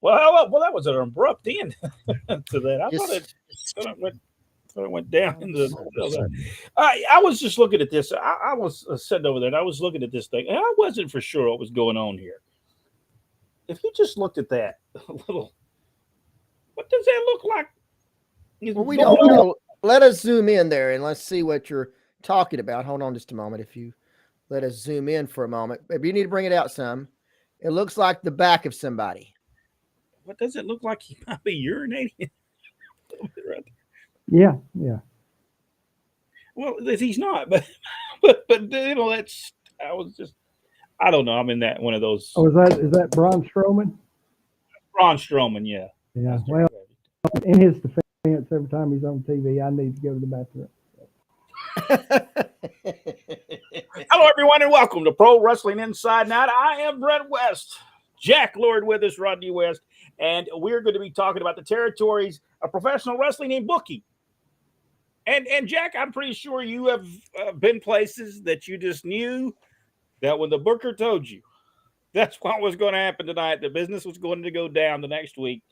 Well, that was an abrupt end to that. I Just thought it went down in the. so- I was just looking at this. I was sitting over there, and I was looking at this thing, and I wasn't for sure what was going on here. If you just looked at that a little, what does that look like? well, we Going don't on? know. Let us zoom in there and let's see what you're talking about. Hold on just a moment. If you let us zoom in for a moment, maybe you need to bring it out some. It looks like the back of somebody. What does it look like? He might be urinating. Right. Yeah, yeah. Well, he's not, but that's. I was just. I don't know. I'm in that one of those. Oh, is that Braun Strowman? Ron Strowman, yeah. Yeah. That's Well, right. in his defense, every time he's on TV, I need to go to the bathroom. Hello, everyone, and welcome to Pro Wrestling Inside Out. I am Brett West, Jack Lord with us, Rodney West, and we're going to be talking about the territories of professional wrestling and booking. And Jack, I'm pretty sure you have been places that you just knew that when the booker told you that's what was going to happen tonight, the business was going to go down the next week,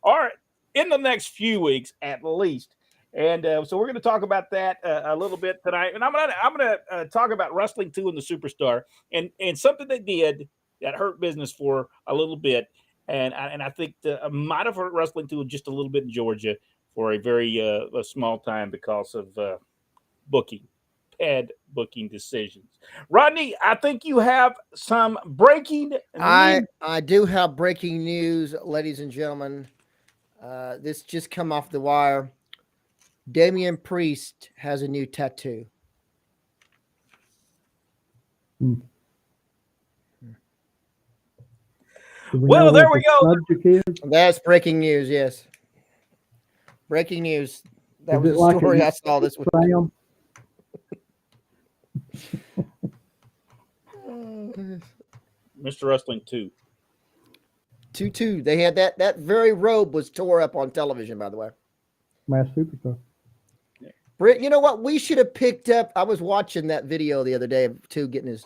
or in the next few weeks at least. And so we're going to talk about that a little bit tonight. And I'm gonna talk about Wrestling 2 and the Superstar and something they did that hurt business for a little bit. And I think might have hurt Wrestling 2 just a little bit in Georgia for a very a small time because of booking, bad booking decisions. Rodney, I think you have some breaking news. I do have breaking news, ladies and gentlemen. This just come off the wire. Damian Priest has a new tattoo. Hmm. Well, there we go. That's breaking news. Yes, breaking news. That Is was it the like story a- I saw this week. Sam? Mr. Wrestling 2. 2-2. They had that very robe was tore up on television, by the way. Mass Superstar. Britt, you know what? We should have picked up. I was watching that video the other day of two getting his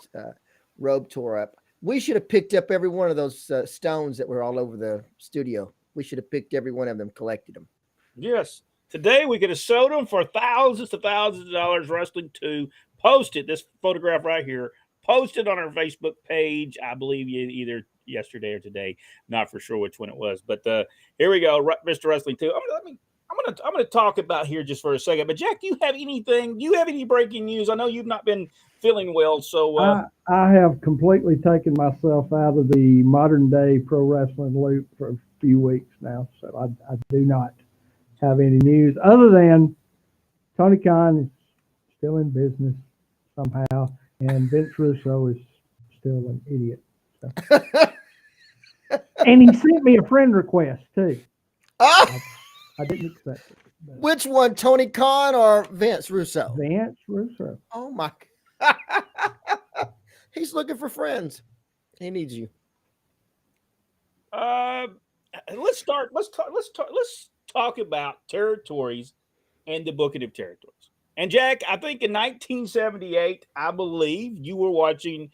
robe tore up. We should have picked up every one of those stones that were all over the studio. We should have picked every one of them, collected them. Yes. Today we could have sold them for thousands of dollars. Wrestling 2 posted this photograph right here, posted on our Facebook page. I believe either yesterday or today. Not for sure which one it was, but here we go, Mr. Wrestling 2. I'm gonna talk about here just for a second. But Jack, do you have anything? Do you have any breaking news? I know you've not been feeling well, so I have completely taken myself out of the modern day pro wrestling loop for a few weeks now, so I do not have any news other than Tony Khan is still in business somehow, and Vince Russo is still an idiot. So. And he sent me a friend request too. Ah! I didn't accept it. But Which one, Tony Khan or Vince Russo? Vince Russo. Oh my! He's looking for friends. He needs you. let's start. Let's talk about territories and the booking of territories. And Jack, I think in 1978, I believe you were watching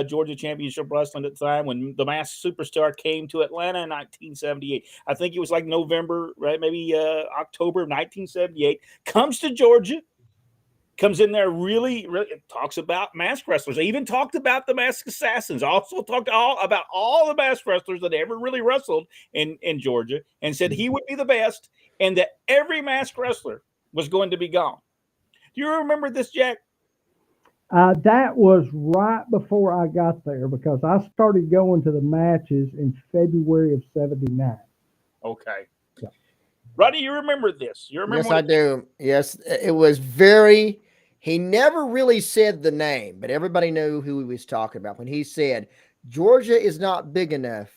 Georgia Championship Wrestling at the time when the Masked Superstar came to Atlanta in 1978. I think it was like November, right? Maybe October of 1978. Comes to Georgia, comes in there, really talks about masked wrestlers. They even talked about the Masked Assassins. Also talked about all the masked wrestlers that ever really wrestled in Georgia, and said he would be the best, and that every masked wrestler was going to be gone. Do you remember this, Jack? That was right before I got there because I started going to the matches in February of '79. Okay. Yeah. Roddy, you remember this? You remember? Yes, I do. Yes, it was very. He never really said the name, but everybody knew who he was talking about when he said Georgia is not big enough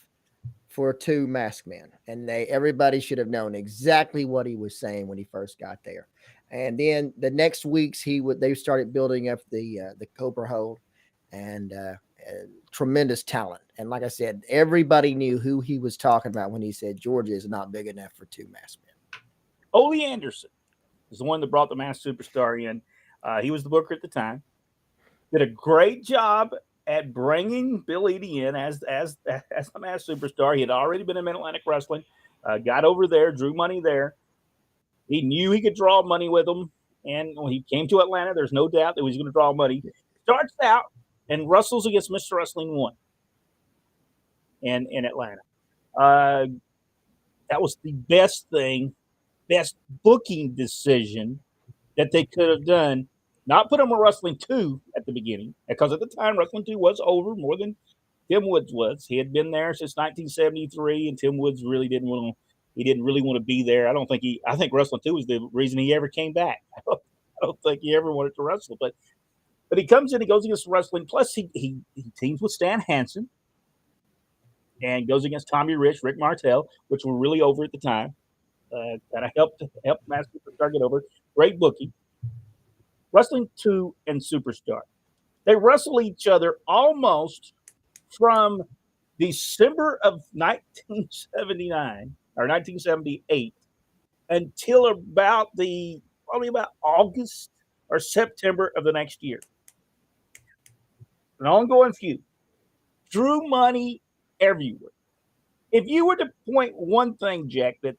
for two masked men, and everybody should have known exactly what he was saying when he first got there. And then the next weeks they started building up the Cobra Hold, and tremendous talent. And like I said, everybody knew who he was talking about when he said Georgia is not big enough for two masked men. Ole Anderson is the one that brought the Masked Superstar in. He was the booker at the time. Did a great job at bringing Bill Eadie in as the Masked Superstar. He had already been in Mid-Atlantic Wrestling, got over there, drew money there. He knew he could draw money with them, and when he came to Atlanta, there's no doubt that he was going to draw money. Starts out and wrestles against Mr. Wrestling 1 in Atlanta. That was the best booking decision that they could have done. Not put him on Wrestling 2 at the beginning, because at the time Wrestling 2 was over more than Tim Woods was. He had been there since 1973, and Tim Woods really didn't want to be there. I think Wrestling 2 was the reason he ever came back. I don't think he ever wanted to wrestle, but he comes in, he goes against Wrestling. Plus, he teams with Stan Hansen and goes against Tommy Rich, Rick Martel, which were really over at the time. Kind of helped Masked Superstar get over. Great booking. Wrestling 2 and Superstar. They wrestle each other almost from December of 1979 or 1978 until probably about August or September of the next year. An ongoing feud. Drew money everywhere. If you were to point one thing, Jack, that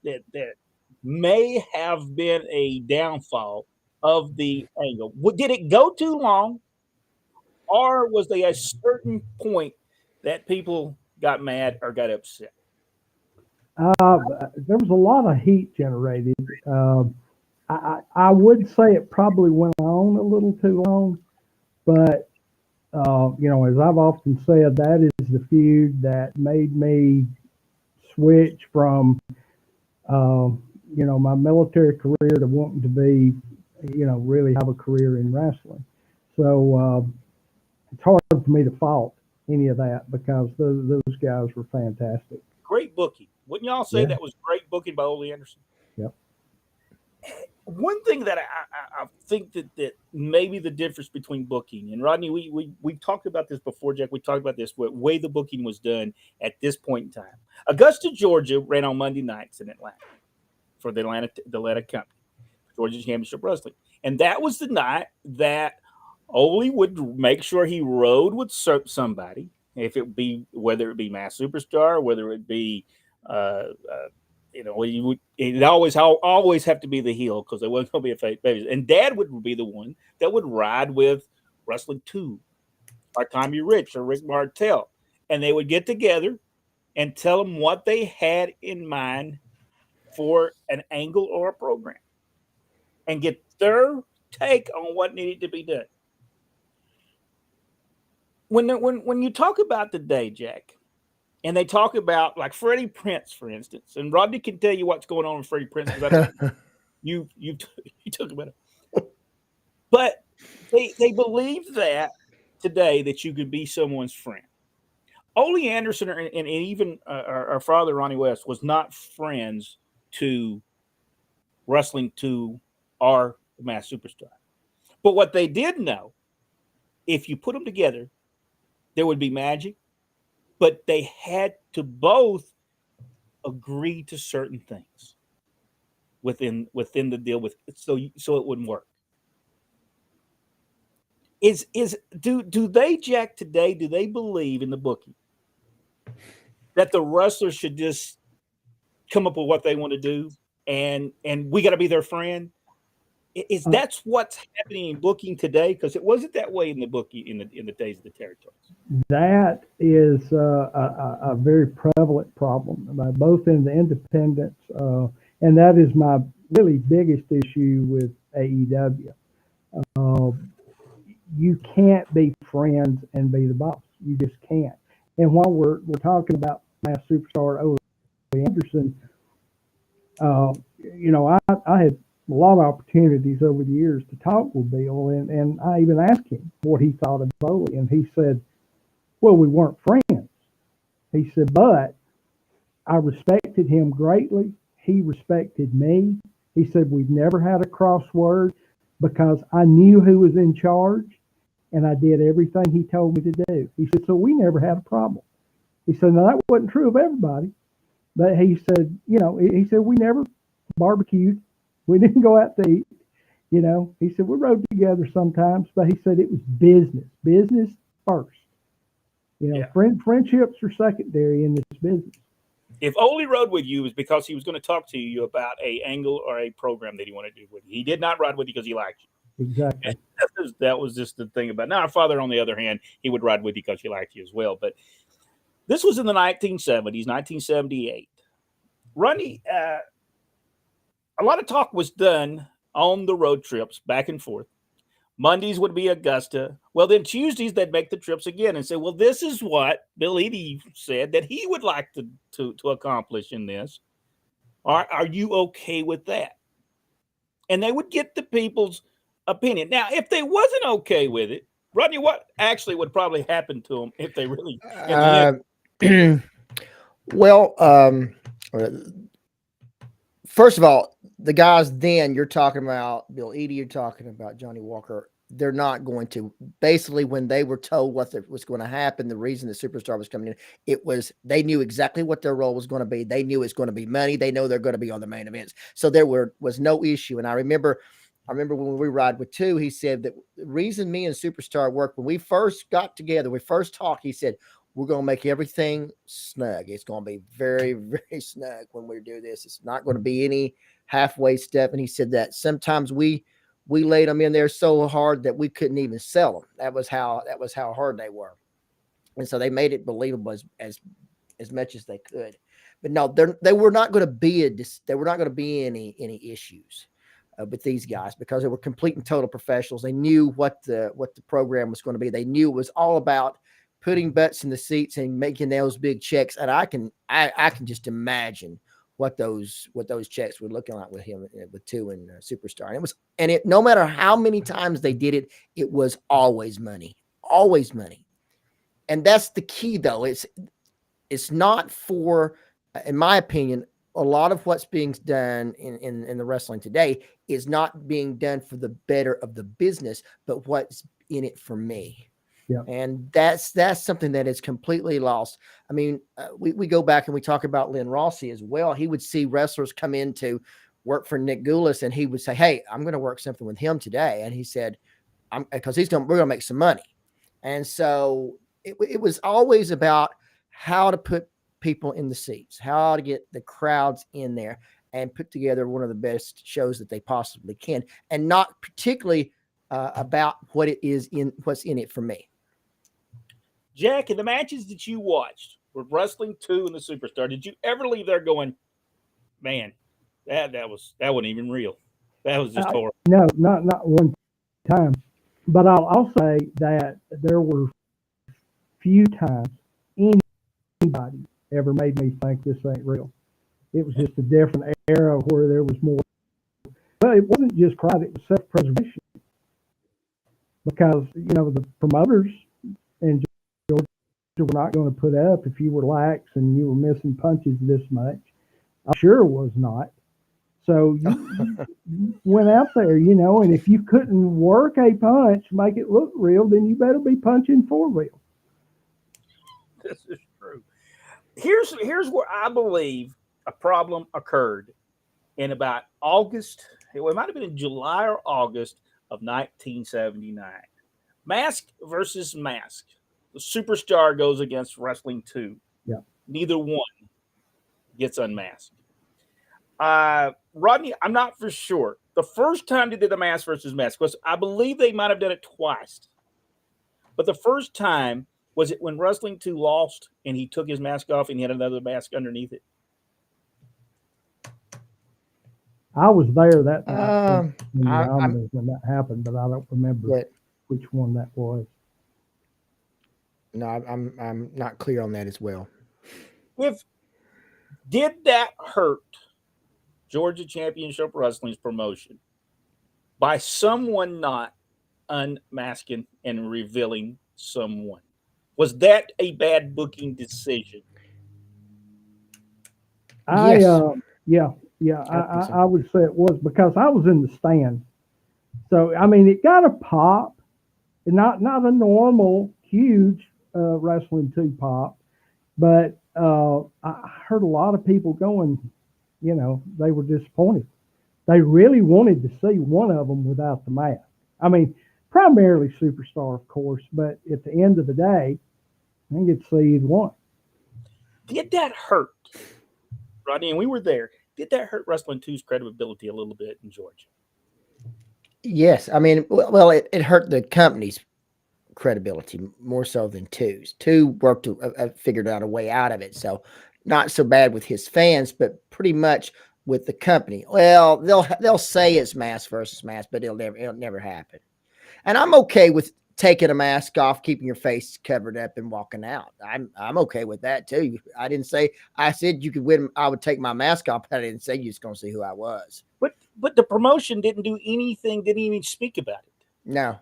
may have been a downfall of the angle, did it go too long, or was there a certain point that people got mad or got upset? There was a lot of heat generated. I would say it probably went on a little too long, but as I've often said, that is the feud that made me switch from my military career to wanting to be, really have a career in wrestling. So it's hard for me to fault any of that, because those guys were fantastic. Great booking. Wouldn't y'all say that was great booking by Ole Anderson? Yep. One thing that I think that maybe the difference between booking, and Rodney, we talked about this before, Jack. We talked about this way the booking was done at this point in time. Augusta, Georgia ran on Monday nights in Atlanta for the Atlanta company, Georgia Championship Wrestling. And that was the night that Ole would make sure he rode with somebody, whether it be Masked Superstar, whether it be it always have to be the heel, because there wasn't going to be a face baby. And Dad would be the one that would ride with Wrestling 2, or Tommy Rich, or Rick Martel, and they would get together and tell them what they had in mind for an angle or a program, and get their take on what needed to be done. When you talk about today, Jack, and they talk about like Freddie Prinze, for instance, and Rodney can tell you what's going on with Freddie Prinze, because you took about it. But they believe that today that you could be someone's friend. Ole Anderson and even our father Ronnie West was not friends to Wrestling 2 or the Masked Superstar. But what they did know, if you put them together, there would be magic. But they had to both agree to certain things within the deal so it wouldn't work. Do they, Jack, today, do they believe in the booking that the wrestlers should just come up with what they want to do and we got to be their friend? That's what's happening in booking today? Because it wasn't that way in the booking in the days of the territories. That is a very prevalent problem, both in the independents, and that is my really biggest issue with AEW. You can't be friends and be the boss. You just can't. And while we're talking about Masked Superstar Ole Anderson, I had a lot of opportunities over the years to talk with Bill, and I even asked him what he thought of Ole, and he said, well, we weren't friends. He said, but I respected him greatly. He respected me. He said, we've never had a crossword because I knew who was in charge, and I did everything he told me to do. He said, so we never had a problem. He said, now that wasn't true of everybody, but he said, he said, we never barbecued. We didn't go out to eat. He said, we rode together sometimes, but he said it was business first. Yeah. Friendships are secondary in this business. If Ole rode with you, it was because he was going to talk to you about a angle or a program that he wanted to do with you. He did not ride with you because he liked you. Exactly. And that was just the thing about it. Now, our father, on the other hand, he would ride with you because he liked you as well. But this was in the 1970s, 1978. Rodney, a lot of talk was done on the road trips back and forth. Mondays would be Augusta. Well, then Tuesdays they'd make the trips again and say, well, this is what Bill Eadie said that he would like to accomplish in this. Are you okay with that? And they would get the people's opinion. Now, if they wasn't okay with it, Rodney, what actually would probably happen to them if they really well, first of all, the guys then you're talking about Bill Eadie, you're talking about Johnny Walker. They're not going to basically when they were told what was going to happen, the reason the Superstar was coming in, it was they knew exactly what their role was going to be. They knew it's going to be money. They know they're going to be on the main events. So there was no issue. And I remember when we ride with two, he said that the reason me and Superstar worked when we first got together, we first talked, he said, we're going to make everything snug. It's going to be very, very snug when we do this. It's not going to be any halfway step. And he said that sometimes we laid them in there so hard that we couldn't even sell them. That was how hard they were. And so they made it believable as much as they could. But no, they were not going to be any issues with these guys because they were complete and total professionals. They knew what the program was going to be. They knew it was all about putting butts in the seats and making those big checks. And I can just imagine what those checks were looking like with him, with two and Superstar. And it no matter how many times they did it, it was always money. And that's the key though. It's not for, in my opinion, a lot of what's being done in the wrestling today is not being done for the better of the business, but what's in it for me. Yeah. And that's something that is completely lost. I mean, we go back and we talk about Lynn Rossi as well. He would see wrestlers come in to work for Nick Goulas and he would say, hey, I'm going to work something with him today. And he said, because we're going to make some money. And so it was always about how to put people in the seats, how to get the crowds in there and put together one of the best shows that they possibly can. And not particularly about what's in it for me. Jack, in the matches that you watched with Wrestling 2 and the Superstar, did you ever leave there going, man, that wasn't even real? That was just horrible. No, not one time. But I'll say that there were few times anybody ever made me think this ain't real. It was just a different era where there was more. But it wasn't just pride, it was self-preservation. Because, the promoters and Georgia were not going to put up if you were lax and you were missing punches this much. I sure was not. So you went out there, and if you couldn't work a punch, make it look real, then you better be punching for real. This is true. Here's where I believe a problem occurred in about August. It might have been in July or August of 1979. Mask versus Mask. The Superstar goes against Wrestling 2. Yeah. Neither one gets unmasked. Rodney, I'm not for sure. The first time they did the Mask versus Mask was, I believe they might have done it twice. But the first time, was it when Wrestling 2 lost and he took his mask off and he had another mask underneath it? I was there that night when that happened, but I don't remember which one that was. No, I'm not clear on that as well. Did that hurt Georgia Championship Wrestling's promotion by someone not unmasking and revealing someone? Was that a bad booking decision? Yeah, I would say it was because I was in the stand. So, I mean, it got a pop, not a normal, huge Wrestling 2 pop, but I heard a lot of people going, they were disappointed. They really wanted to see one of them without the mask. I mean, primarily Superstar, of course, but at the end of the day, I didn't get to see either one. Did that hurt, Rodney? And we were there. Did that hurt Wrestling 2's credibility a little bit in Georgia? Yes. I mean, well, it hurt the company's credibility more so than Two's. Two worked figured out a way out of it. So not so bad with his fans, but pretty much with the company. Well, they'll say it's mask versus mask, but it'll never happen. And I'm okay with taking a mask off, keeping your face covered up, and walking out. I'm okay with that too. I said you could win. I would take my mask off, but I didn't say you was going to see who I was. But the promotion didn't do anything. Didn't even speak about it. No,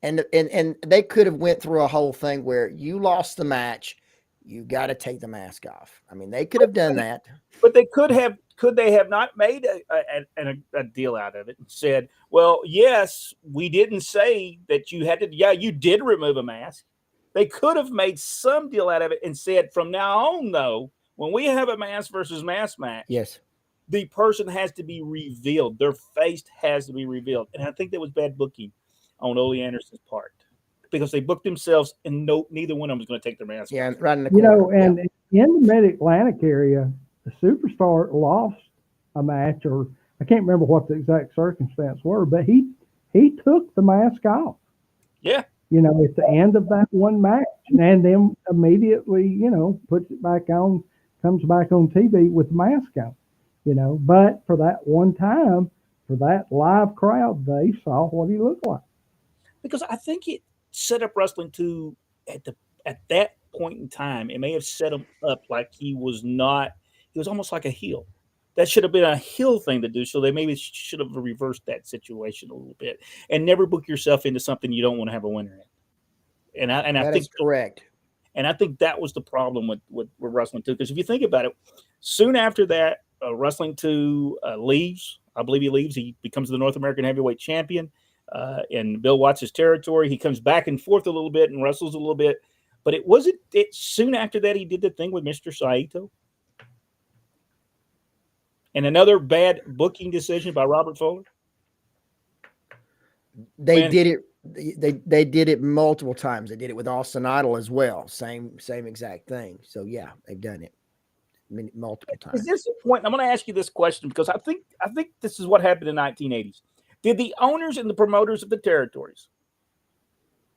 and they could have went through a whole thing where you lost the match. You got to take the mask off. I mean, they could have done that. But they could have. Could they have not made a deal out of it and said, well, yes, we didn't say that you had to. Yeah, you did remove a mask. They could have made some deal out of it and said, from now on, though, when we have a mask versus mask match, yes, the person has to be revealed. Their face has to be revealed. And I think that was bad booking on Ole Anderson's part because they booked themselves and neither one of them was going to take their mask. Yeah, right in the corner. You know, and in the Mid-Atlantic area, the Superstar lost a match, or I can't remember what the exact circumstance were, but he took the mask off. Yeah. You know, at the end of that one match, and then immediately, you know, puts it back on, comes back on TV with the mask on. You know, but for that one time, for that live crowd, they saw what he looked like. Because I think it set up Wrestling 2 at that point in time. It may have set him up like he was almost like a heel. That should have been a heel thing to do. So they maybe should have reversed that situation a little bit and never book yourself into something you don't want to have a winner in. And I think that's correct. And I think that was the problem with Wrestling 2. Because if you think about it, soon after that, Wrestling 2 leaves. I believe he leaves. He becomes the North American Heavyweight Champion in Bill Watts' territory. He comes back and forth a little bit and wrestles a little bit. But it wasn't it soon after that he did the thing with Mr. Saito. And another bad booking decision by Robert Fuller. They did it. They did it multiple times. They did it with Austin Idol as well. Same exact thing. So yeah, they've done it multiple times. Is this a point? I'm going to ask you this question because I think this is what happened in the 1980s. Did the owners and the promoters of the territories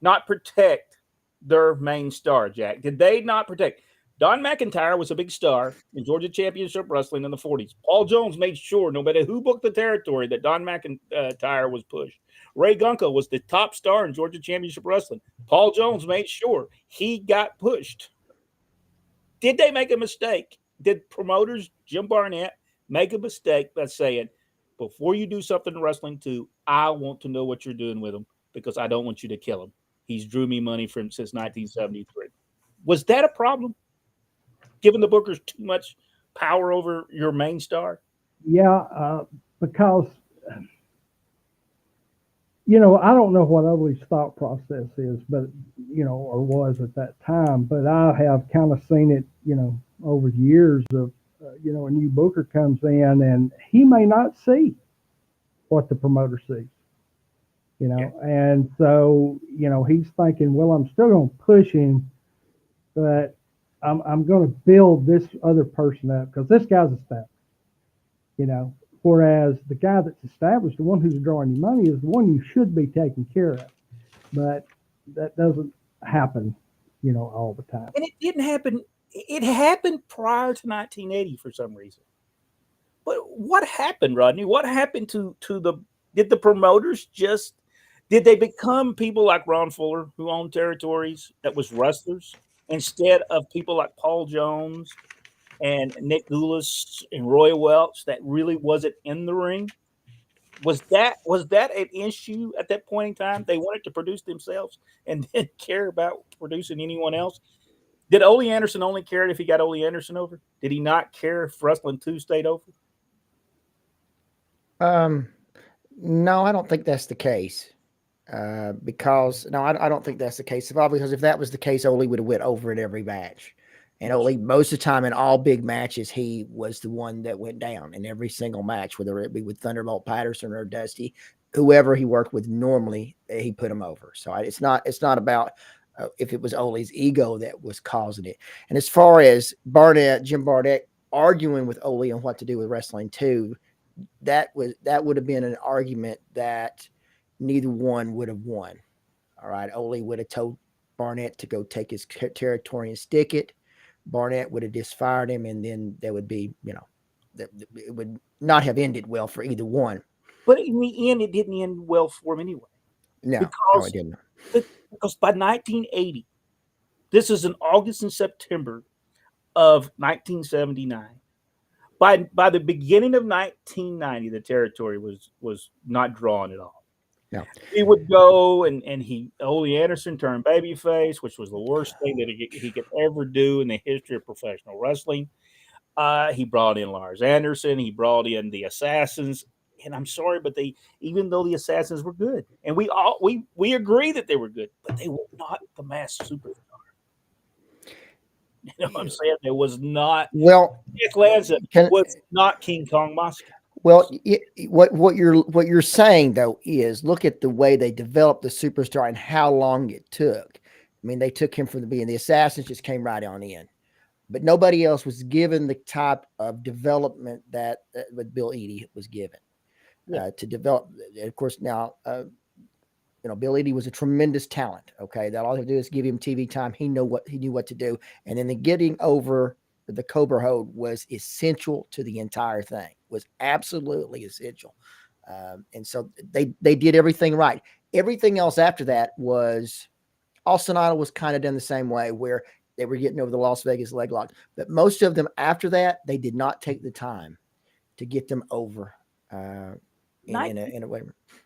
not protect their main star, Jack? Did they not protect? Don McIntyre was a big star in Georgia Championship Wrestling in the 40s. Paul Jones made sure, no matter who booked the territory, that Don McIntyre was pushed. Ray Gunko was the top star in Georgia Championship Wrestling. Paul Jones made sure he got pushed. Did they make a mistake? Did promoters, Jim Barnett, make a mistake by saying, before you do something in Wrestling 2, I want to know what you're doing with him because I don't want you to kill him. He's drew me money since 1973. Was that a problem? Giving the bookers too much power over your main star? Yeah, because, you know, I don't know what Ole's thought process is, but, you know, or was at that time, but I have kind of seen it, you know, over years of, you know, a new booker comes in and he may not see what the promoter sees, you know, yeah. And so, you know, he's thinking, well, I'm still going to push him, but I'm going to build this other person up because this guy's established, you know, whereas the guy that's established, the one who's drawing you money, is the one you should be taking care of. But that doesn't happen, you know, all the time. And it didn't happen. It happened prior to 1980 for some reason. But what happened, Rodney? What happened to did the promoters did they become people like Ron Fuller who owned territories that was wrestlers instead of people like Paul Jones and Nick Gulas and Roy Welch that really wasn't in the ring? Was that an issue at that point in time? They wanted to produce themselves and didn't care about producing anyone else. Did Ole Anderson only care if he got Ole Anderson over? Did he not care if Wrestling 2 stayed over? No, I don't think that's the case. I don't think that's the case. Because if that was the case, Ole would have went over in every match. And Ole, most of the time in all big matches, he was the one that went down in every single match, whether it be with Thunderbolt Patterson or Dusty, whoever he worked with normally, he put him over. So it's not about if it was Ole's ego that was causing it. And as far as Jim Barnett arguing with Ole on what to do with wrestling too, that would have been an argument that neither one would have won. All right, Ole would have told Barnett to go take his territory and stick it. Barnett would have just fired him, and then there would be, it would not have ended well for either one. But in the end, it didn't end well for him anyway. No, because it didn't. Because by 1980, this is in August and September of 1979. By the beginning of 1990, the territory was not drawn at all. No. He would go and Ole Anderson turned babyface, which was the worst thing that he could ever do in the history of professional wrestling. He brought in Lars Anderson. He brought in the Assassins. And I'm sorry, but even though the Assassins were good, and we agree that they were good, but they were not the Masked Superstar. You know what I'm saying? There was not. Well, Dick Lanza was not King Kong Moscow. Well, what you're saying though is look at the way they developed the Superstar and how long it took. I mean, they took him from the beginning. The Assassins just came right on in, but nobody else was given the type of development that Bill Eadie was given. To develop. Of course, now, Bill Eadie was a tremendous talent. Okay. That all you have to do is give him TV time. He knew what to do. And then the getting over the Cobra Hold was essential to the entire thing, was absolutely essential. And so they did everything right. Everything else after that was Austin Idol was kind of done the same way, where they were getting over the Las Vegas leg lock. But most of them after that, they did not take the time to get them over. In a way.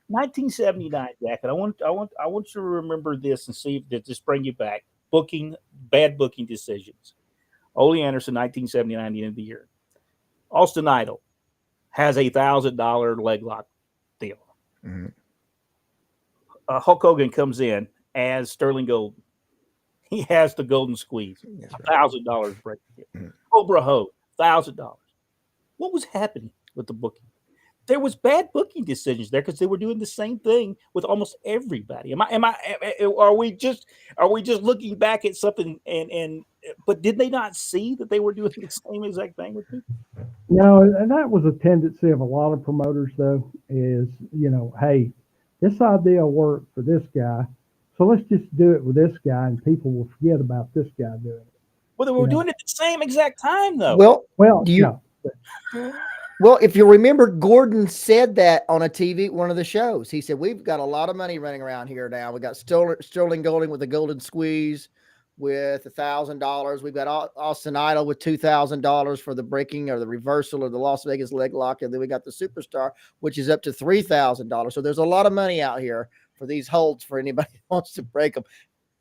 1979, Jack, and I want you to remember this and see if this bring you back. Bad booking decisions. Ole Anderson, 1979, the end of the year. Austin Idol has $1,000 leg lock deal. Mm-hmm. Hulk Hogan comes in as Sterling Golden. He has the golden squeeze. $1,000 break. Mm-hmm. Cobra Hold, $1,000. What was happening with the booking? There was bad booking decisions there because they were doing the same thing with almost everybody. Are we just looking back at something but did they not see that they were doing the same exact thing with people? No, and that was a tendency of a lot of promoters though, is, hey, this idea worked for this guy, so let's just do it with this guy and people will forget about this guy doing it. Well, they were doing it at the same exact time though. Well, Well, if you remember, Gordon said that on one of the shows. He said, we've got a lot of money running around here now. We got Sterling Golden with the golden squeeze with $1,000. We've got Austin Idol with $2,000 for the breaking or the reversal of the Las Vegas leg lock. And then we got the Superstar, which is up to $3,000. So there's a lot of money out here for these holds for anybody who wants to break them.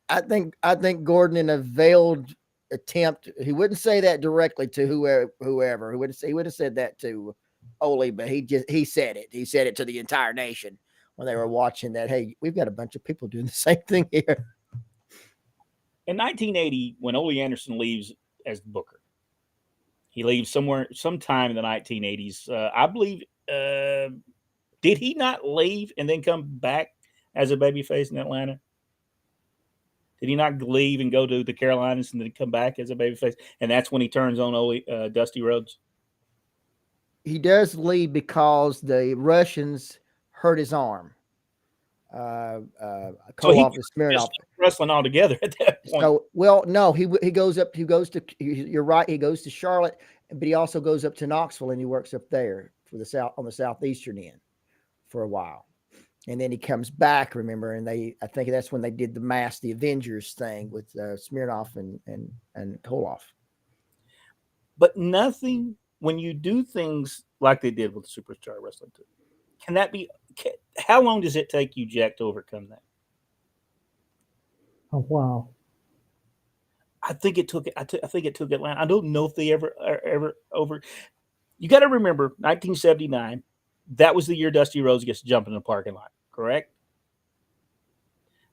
I think Gordon, in a veiled attempt, he wouldn't say that directly to whoever he would have said that to Ole, but he said it to the entire nation when they were watching that. Hey, we've got a bunch of people doing the same thing here. In 1980, when Ole Anderson leaves as booker, he leaves sometime in the 1980s. I believe, did he not leave and then come back as a babyface in Atlanta? Did he not leave and go to the Carolinas and then come back as a babyface? And that's when he turns on Dusty Rhodes? He does leave because the Russians hurt his arm. Koloff and Smirnoff wrestling all together at that point. So, well, no, he goes up. You're right. He goes to Charlotte, but he also goes up to Knoxville and he works up there on the southeastern end for a while. And then he comes back, remember, and I think that's when they did the Avengers thing with Smirnoff and Koloff. But nothing, when you do things like they did with the Superstar Wrestling 2, how long does it take you, Jack, to overcome that? A while. I think it took Atlanta. I don't know if they ever over. You got to remember, 1979. That was the year Dusty Rhodes gets jumped in the parking lot, correct?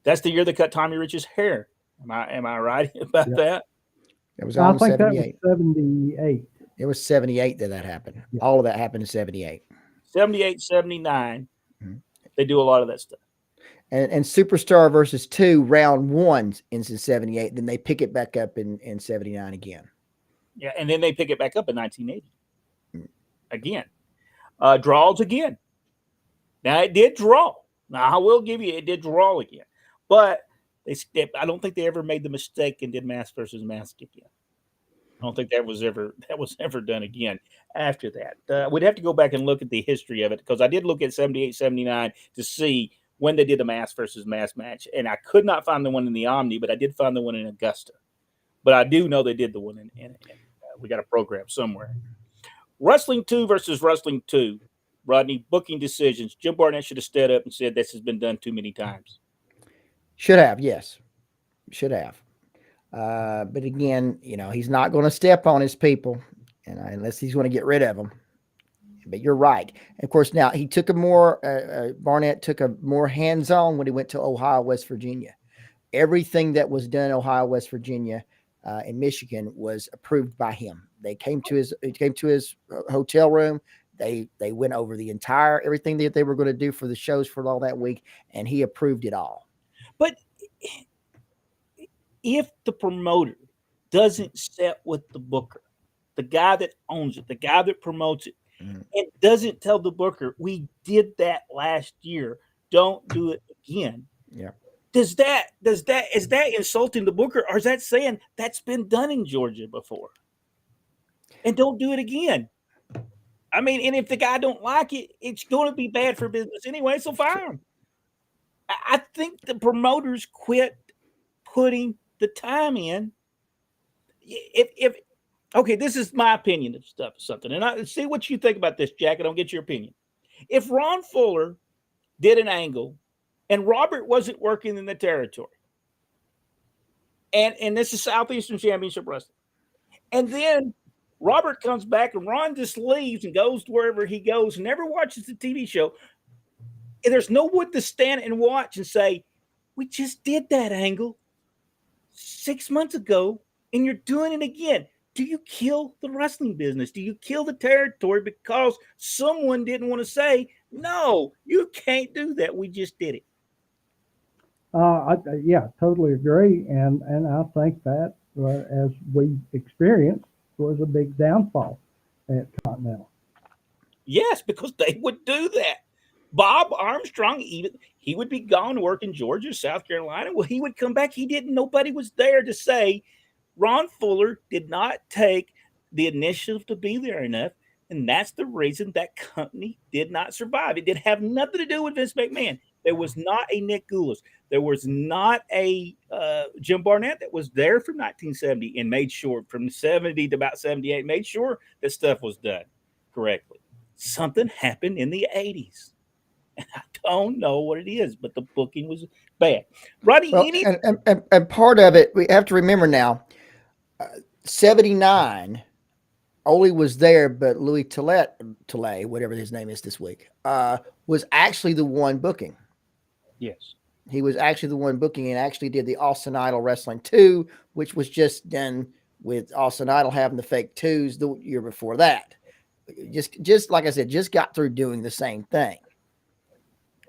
That's the year they cut Tommy Rich's hair. Am I right about that? It was I think 78. That was 78. It was 78 that happened. Yeah. All of that happened in 78. 78, 79. Mm-hmm. They do a lot of that stuff. and Superstar versus 2 round 1 in 78. Then they pick it back up in 79 again. Yeah, and then they pick it back up in 1980 Mm. again. Draws again. Now it did draw. Now I will give you it did draw again, but I don't think they ever made the mistake and did mask versus mask again. I don't think that was ever done again after that. We'd have to go back and look at the history of it because I did look at 78, 79 to see when they did the mask versus mask match, and I could not find the one in the Omni, but I did find the one in Augusta. But I do know they did the one in we got a program somewhere. Wrestling 2 versus Wrestling 2. Rodney, booking decisions. Jim Barnett should have stood up and said this has been done too many times. Should have, yes. Should have. But again, he's not going to step on his people, unless he's going to get rid of them. But you're right. And of course, now he took Barnett took a more hands-on when he went to Ohio, West Virginia. Everything that was done in Ohio, West Virginia, and Michigan was approved by him. They came to his hotel room. They went over the entire everything that they were going to do for the shows for all that week, and he approved it all. But if the promoter doesn't set with the booker, the guy that owns it, the guy that promotes it, and doesn't tell the booker, we did that last year, don't do it again. Yeah. Is that insulting the booker, or is that saying that's been done in Georgia before? And don't do it again. I mean, and if the guy don't like it, it's going to be bad for business anyway, so fire him. I think the promoters quit putting the time in. If okay, this is my opinion of something, and I see what you think about this, Jack. I don't get your opinion. If Ron Fuller did an angle, and Robert wasn't working in the territory, and this is Southeastern Championship Wrestling, and then Robert comes back and Ron just leaves and goes to wherever he goes and never watches the TV show. And there's no one to stand and watch and say, we just did that angle 6 months ago and you're doing it again. Do you kill the wrestling business? Do you kill the territory because someone didn't want to say, no, you can't do that. We just did it. Yeah, totally agree. And I think that, as we experienced, was a big downfall at Continental. Yes, because they would do that. Bob Armstrong, even he would be gone to work in Georgia, South Carolina. Well, he would come back. Nobody was there to say Ron Fuller did not take the initiative to be there enough. And that's the reason that company did not survive. It did have nothing to do with Vince McMahon. There was not a Nick Goulas. There was not a Jim Barnett that was there from 1970 and made sure from 70 to about 78, made sure that stuff was done correctly. Something happened in the 80s. And I don't know what it is, but the booking was bad. Rodney, and part of it, we have to remember now, 79, Ole was there, but Louis Tillett, whatever his name is this week, was actually the one booking. Yes. He was actually the one booking and actually did the Austin Idol Wrestling 2, which was just done with Austin Idol having the fake twos the year before that. Just like I said, just got through doing the same thing.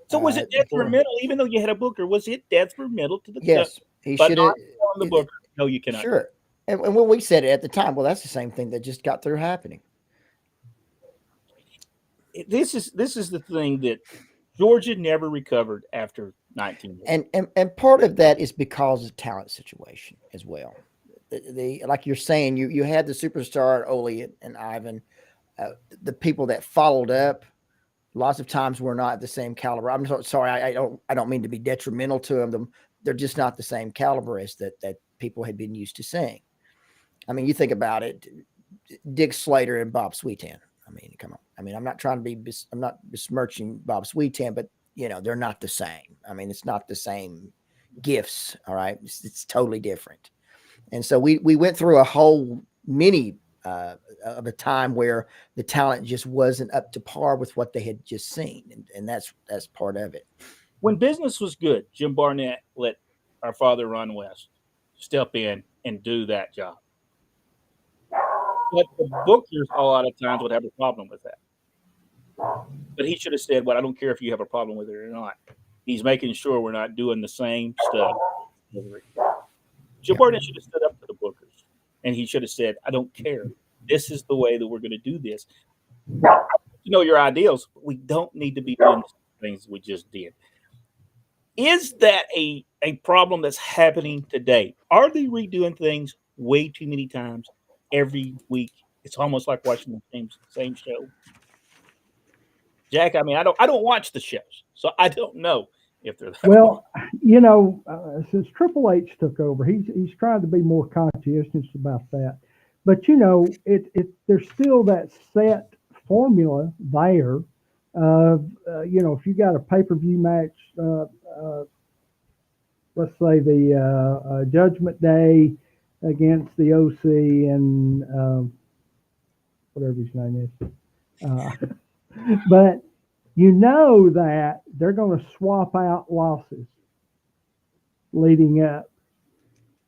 So was it detrimental, even though you had a booker, was it detrimental to the Yes, he should have. On the booker. No, you cannot. Sure. And when we said it at the time, well, that's the same thing that just got through happening. This is the thing that Georgia never recovered after 1980. And part of that is because of the talent situation as well. The like you're saying, you had the superstar Ole and Ivan, the people that followed up. Lots of times were not the same caliber. I'm sorry, I don't mean to be detrimental to them. They're just not the same caliber as that people had been used to seeing. I mean, you think about it, Dick Slater and Bob Sweetan. I mean, come on. I mean, I'm not besmirching Bob Sweetan, but they're not the same. I mean, it's not the same gifts. All right. It's totally different. And so we went through a whole mini of a time where the talent just wasn't up to par with what they had just seen. And that's part of it. When business was good, Jim Barnett let our father Ron West step in and do that job. But the bookers a lot of times would have a problem with that. But he should have said, well, I don't care if you have a problem with it or not. He's making sure we're not doing the same stuff. Jim Gordon should have stood up to the bookers, and he should have said, "I don't care. This is the way that we're going to do this. You know your ideals, but we don't need to be doing the things we just did." Is that a problem that's happening today? Are they redoing things way too many times every week? It's almost like watching the same show. Jack, I mean, I don't watch the shows, so I don't know if they're that Well, you know, since Triple H took over, he's trying to be more conscientious about that. But you know, there's still that set formula there. You know, if you got a pay-per-view match, let's say the Judgment Day against the OC and whatever his name is. But you know that they're going to swap out losses leading up.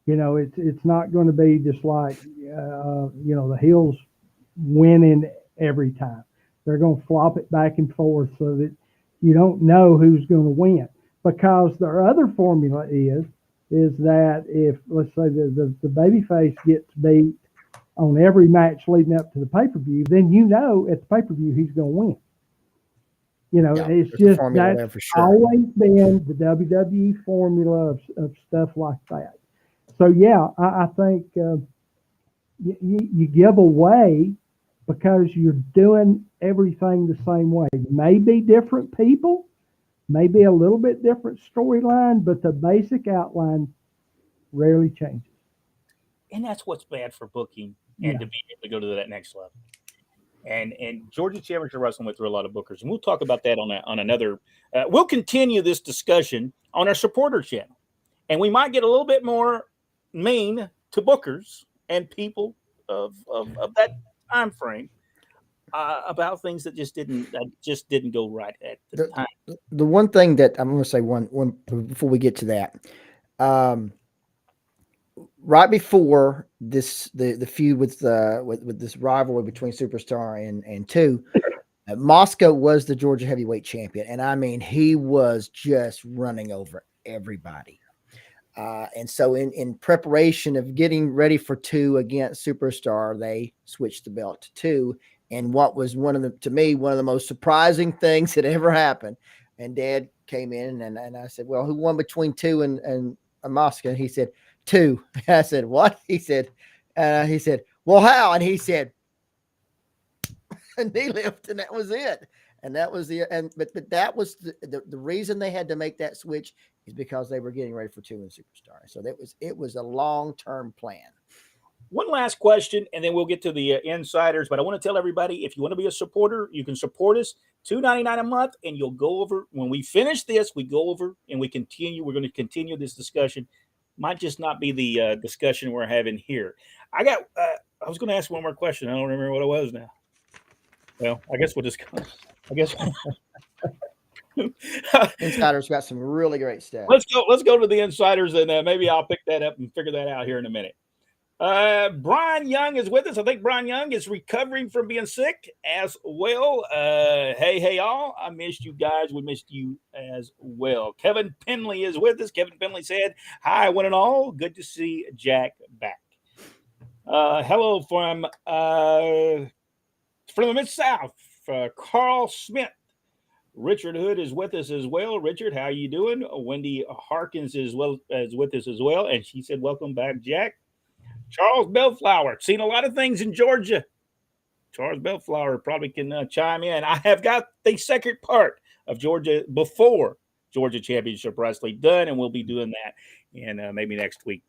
You know, it's not going to be just like, you know, the heels winning every time. They're going to flop it back and forth so that you don't know who's going to win. Because their other formula is that if, let's say, the babyface gets beat on every match leading up to the pay-per-view, then you know at the pay-per-view he's going to win. You know, Yeah, it's just that's for sure. Always been the WWE formula of stuff like that. So, yeah, I think you give away because you're doing everything the same way. Maybe different people, maybe a little bit different storyline, but the basic outline rarely changes. And that's what's bad for booking and to be able to go to that next level. And Georgia Championship Wrestling went through a lot of bookers, and we'll talk about that on another. We'll continue this discussion on our supporter channel, and we might get a little bit more mean to bookers and people of that time frame about things that just didn't go right at the time. The one thing that I'm going to say one before we get to that. Right before this, the feud with this rivalry between Superstar and Two, Moscow was the Georgia heavyweight champion, and I mean he was just running over everybody. And so in preparation of getting ready for Two against Superstar, they switched the belt to Two. And what was one of the most surprising things that ever happened. And Dad came in and I said, "Well, who won between Two and Moscow?" And he said, "Two." I said, "What?" He said, "Well, how?" And he said, "Knee lift," and that was it. And that was but that was the reason they had to make that switch is because they were getting ready for Two and Superstar. So it was a long-term plan. One last question, and then we'll get to the insiders. But I want to tell everybody, if you want to be a supporter, you can support us $2.99 a month, and you'll go over when we finish this. We go over and we continue. We're going to continue this discussion. Might just not be the discussion we're having here. I was going to ask one more question. I don't remember what it was now. Well, I guess we'll just go. I guess Insiders got some really great stuff. Let's go to the insiders, and maybe I'll pick that up and figure that out here in a minute. Brian Young is with us. I think Brian Young is recovering from being sick as well. Hey, all. I missed you guys. We missed you as well. Kevin Penley is with us. Kevin Penley said, "Hi, one and all. Good to see Jack back." Hello from the Mid-South, Carl Smith. Richard Hood is with us as well. Richard, how you doing? Wendy Harkins is with us as well. And she said, "Welcome back, Jack." Charles Bellflower, seen a lot of things in Georgia. Charles Bellflower probably can chime in. I have got the second part of Georgia before Georgia Championship Wrestling done, and we'll be doing that in maybe next week.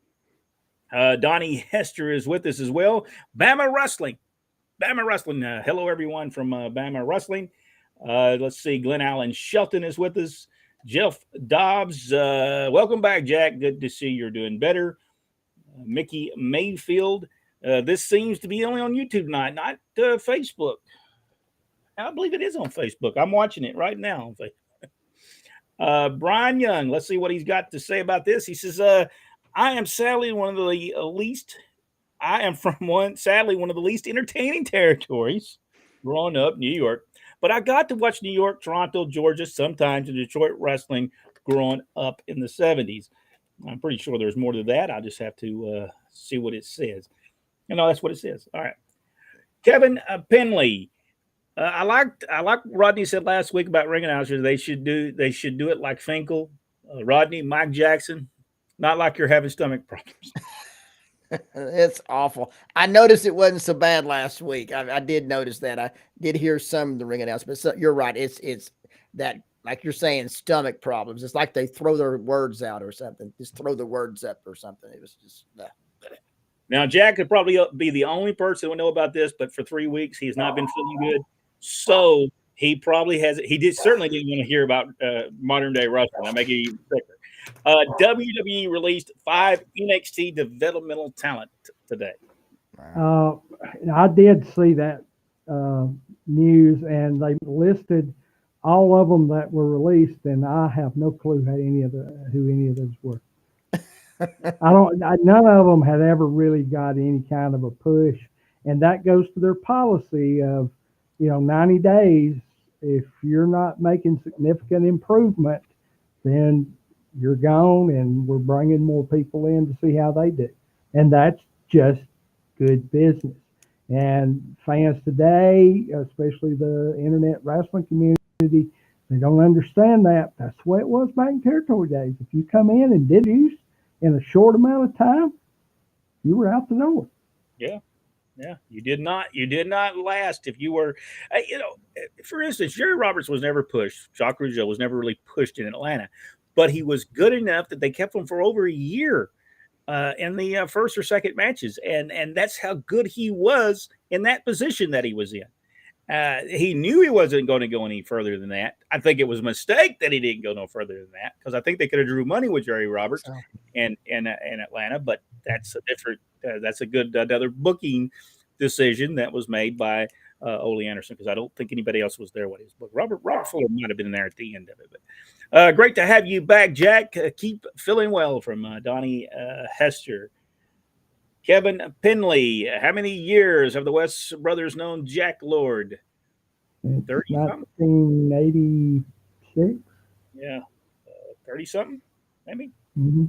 Donnie Hester is with us as well. Bama Wrestling. Hello, everyone from Bama Wrestling. Let's see. Glenn Allen Shelton is with us. Jeff Dobbs. Welcome back, Jack. Good to see you're doing better. Mickey Mayfield. This seems to be only on YouTube tonight, not Facebook. I believe it is on Facebook. I'm watching it right now on Facebook. Brian Young, let's see what he's got to say about this. He says, I am sadly one of the least entertaining territories growing up, New York. But I got to watch New York, Toronto, Georgia, sometimes in Detroit wrestling growing up in the 70s. I'm pretty sure there's more to that. I'll just have to see what it says. That's what it says. All right. Kevin Penley. I like Rodney said last week about ring announcers. They should do it like Finkel, Rodney, Mike Jackson, not like you're having stomach problems. It's awful. I noticed it wasn't so bad last week. I did notice that. I did hear some of the ring announcements. So you're right. It's that, like you're saying, stomach problems. It's like they throw their words out or something. Just throw the words up or something. It was just. Now, Jack could probably be the only person who would know about this, but for 3 weeks he's not been feeling good. So he probably has. Certainly didn't want to hear about modern day wrestling. That make it even sicker. WWE released 5 NXT developmental talent today. I did see that news, and they listed all of them that were released, and I have no clue who any of those were. None of them had ever really got any kind of a push, and that goes to their policy of 90 days. If you're not making significant improvement, then you're gone, and we're bringing more people in to see how they do. And that's just good business. And fans today, especially the internet wrestling community, they don't understand that. That's the way it was back in territory days. If you come in and did use in a short amount of time, you were out the door. Yeah. Yeah, you did not last if you were, for instance, Jerry Roberts was never pushed. Jacques Rougeau was never really pushed in Atlanta, but he was good enough that they kept him for over a year in the first or second matches. And that's how good he was in that position that he was in. He knew he wasn't going to go any further than that. I think it was a mistake that he didn't go no further than that, because I think they could have drew money with Jerry Roberts in Atlanta, but that's a different, that's a good another booking decision that was made by Ole Anderson, because I don't think anybody else was there when he was booked. Robert Fuller might have been there at the end of it. But great to have you back, Jack. Keep feeling well, from Donnie Hester. Kevin Penley, how many years have the West brothers known Jack Lord? 30 something? 1986. Yeah, 30 something, maybe. Mm-hmm.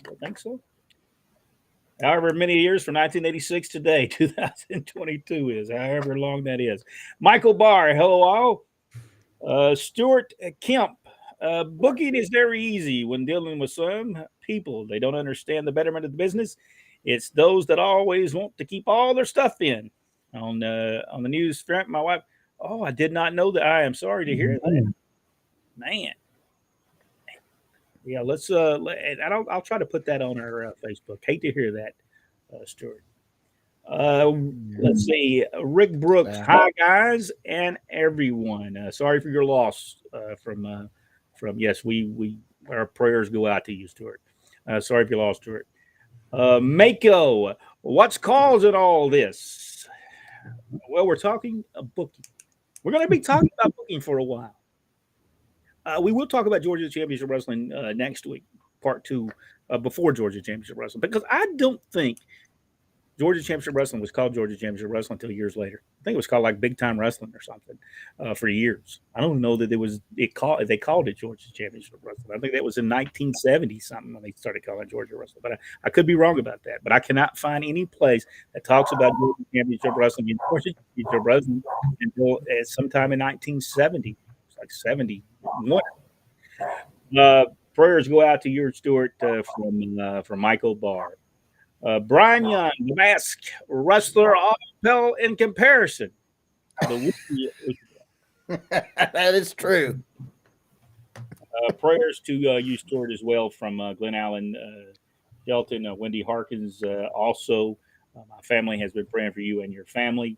I think so. However many years from 1986 today, 2022 is, however long that is. Michael Barr, hello all. Stuart Kemp, booking is very easy when dealing with some people. They don't understand the betterment of the business. It's those that always want to keep all their stuff in. On the news front, my wife, I did not know that. I am sorry to hear that. Man. Yeah, let's I'll try to put that on our Facebook. Hate to hear that, Stuart. Let's see. Rick Brooks, hi guys and everyone. Sorry for your loss from yes, we our prayers go out to you, Stuart. Sorry for your loss, Stuart. Mako, what's causing all this? Well, we're talking booking. We're going to be talking about booking for a while. We will talk about Georgia Championship Wrestling next week, part 2, before Georgia Championship Wrestling, because I don't think Georgia Championship Wrestling was called Georgia Championship Wrestling until years later. I think it was called like Big Time Wrestling or something for years. I don't know that they called it Georgia Championship Wrestling. I think that was in 1970 something when they started calling it Georgia Wrestling. But I could be wrong about that. But I cannot find any place that talks about Georgia Championship Wrestling and Georgia Championship Wrestling until sometime in 1970. It's like 71. Prayers go out to your Stuart from Michael Barr. Brian Young, the masked wrestler, all pale in comparison. That is true. Prayers to you, Stuart, as well, from Glen Allen, Shelton, Wendy Harkins. Also, my family has been praying for you and your family.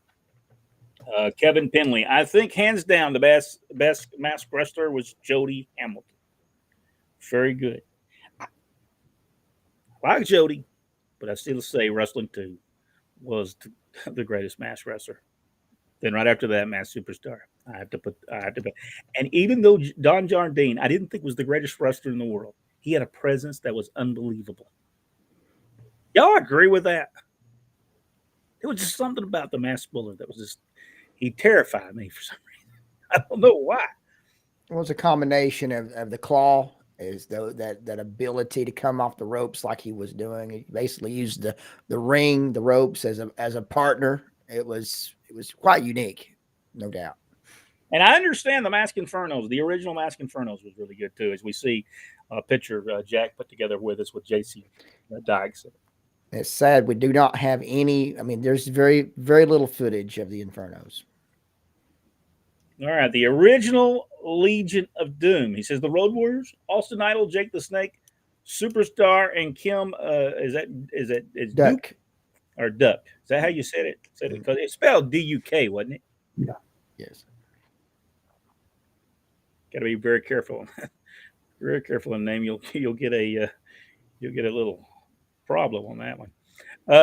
Kevin Penley, I think hands down the best masked wrestler was Jody Hamilton. Very good. I like Jody, but I still say Wrestling 2 was the greatest masked wrestler. Then right after that, Masked Superstar. I have to put. And even though Don Jardine, I didn't think was the greatest wrestler in the world, he had a presence that was unbelievable. Y'all agree with that? There was just something about the Masked Bullet that was just, he terrified me for some reason. I don't know why. It was a combination of the claw is though that ability to come off the ropes like he was doing. He basically used the ring, the ropes as a partner. It was quite unique, no doubt. And I understand the Mask Infernos. The original Mask Infernos was really good too, as we see a picture Jack put together with us with JC Dykes. It's sad we do not have any. I mean, there's very little footage of the Infernos. All right, the original Legion of Doom. He says the Road Warriors, Austin Idol, Jake the Snake, Superstar, and Kim. Is Duck. Duke or Duck? Is that how you said it? Because it's spelled D-U-K, wasn't it? Yeah. Yes. Got to be very careful. Very careful in the name. You'll get a little problem on that one.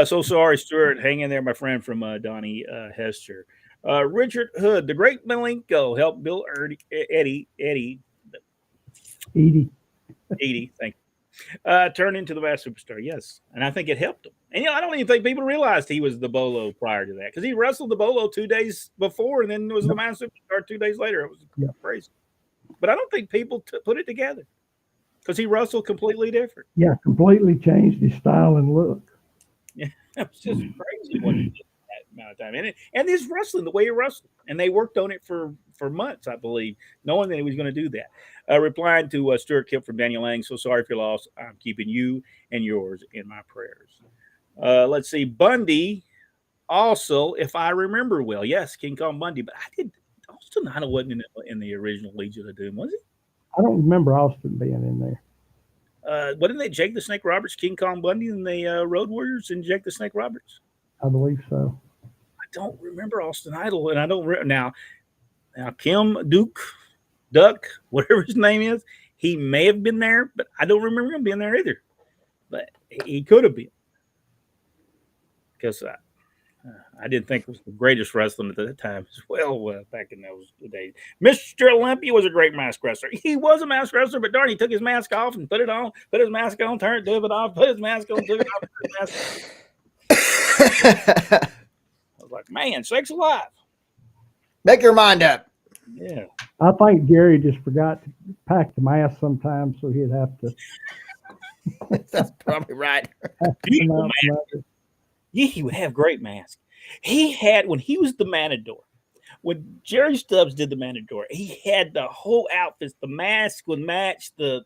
So sorry, Stuart. Hang in there, my friend from Donnie Hester. Richard Hood, the great Malenko, helped Bill Edie, thank you. Turn into the Masked Superstar, yes. And I think it helped him. And I don't even think people realized he was the Bolo prior to that, because he wrestled the Bolo 2 days before and then was the Masked Superstar 2 days later. It was crazy. But I don't think people put it together, because he wrestled completely different. Yeah, completely changed his style and look. Yeah, it was just crazy what he did that amount of time. And his wrestling, the way he wrestled. And they worked on it for months, I believe, knowing that he was going to do that. Replying to Stuart Kip from Daniel Lang, so sorry for your loss. I'm keeping you and yours in my prayers. Let's see. Bundy, also, if I remember well, yes, King Kong Bundy, but Austin Idol wasn't in the original Legion of Doom, was he? I don't remember Austin being in there. Wasn't they Jake the Snake Roberts, King Kong Bundy, and the Road Warriors and Jake the Snake Roberts? I believe so. I don't remember Austin Idol, and I don't now Kim Duck, whatever his name is, he may have been there, but I don't remember him being there either. But he could have been, because I didn't think it was the greatest wrestling at that time as well, back in those days. Mr. Olympia was a great mask wrestler. He was a mask wrestler, but darn, he took his mask off and put it on, put his mask on, turned, took it off, put his mask on, took it off, put his mask on. I was like, man, sakes alive. Make your mind up. Yeah. I think Gary just forgot to pack the mask sometimes, so he'd have to. That's probably right. Beautiful mask. Yeah, he would have great masks. He had, when he was the Matador, when Jerry Stubbs did the Matador, he had the whole outfit. The mask would match the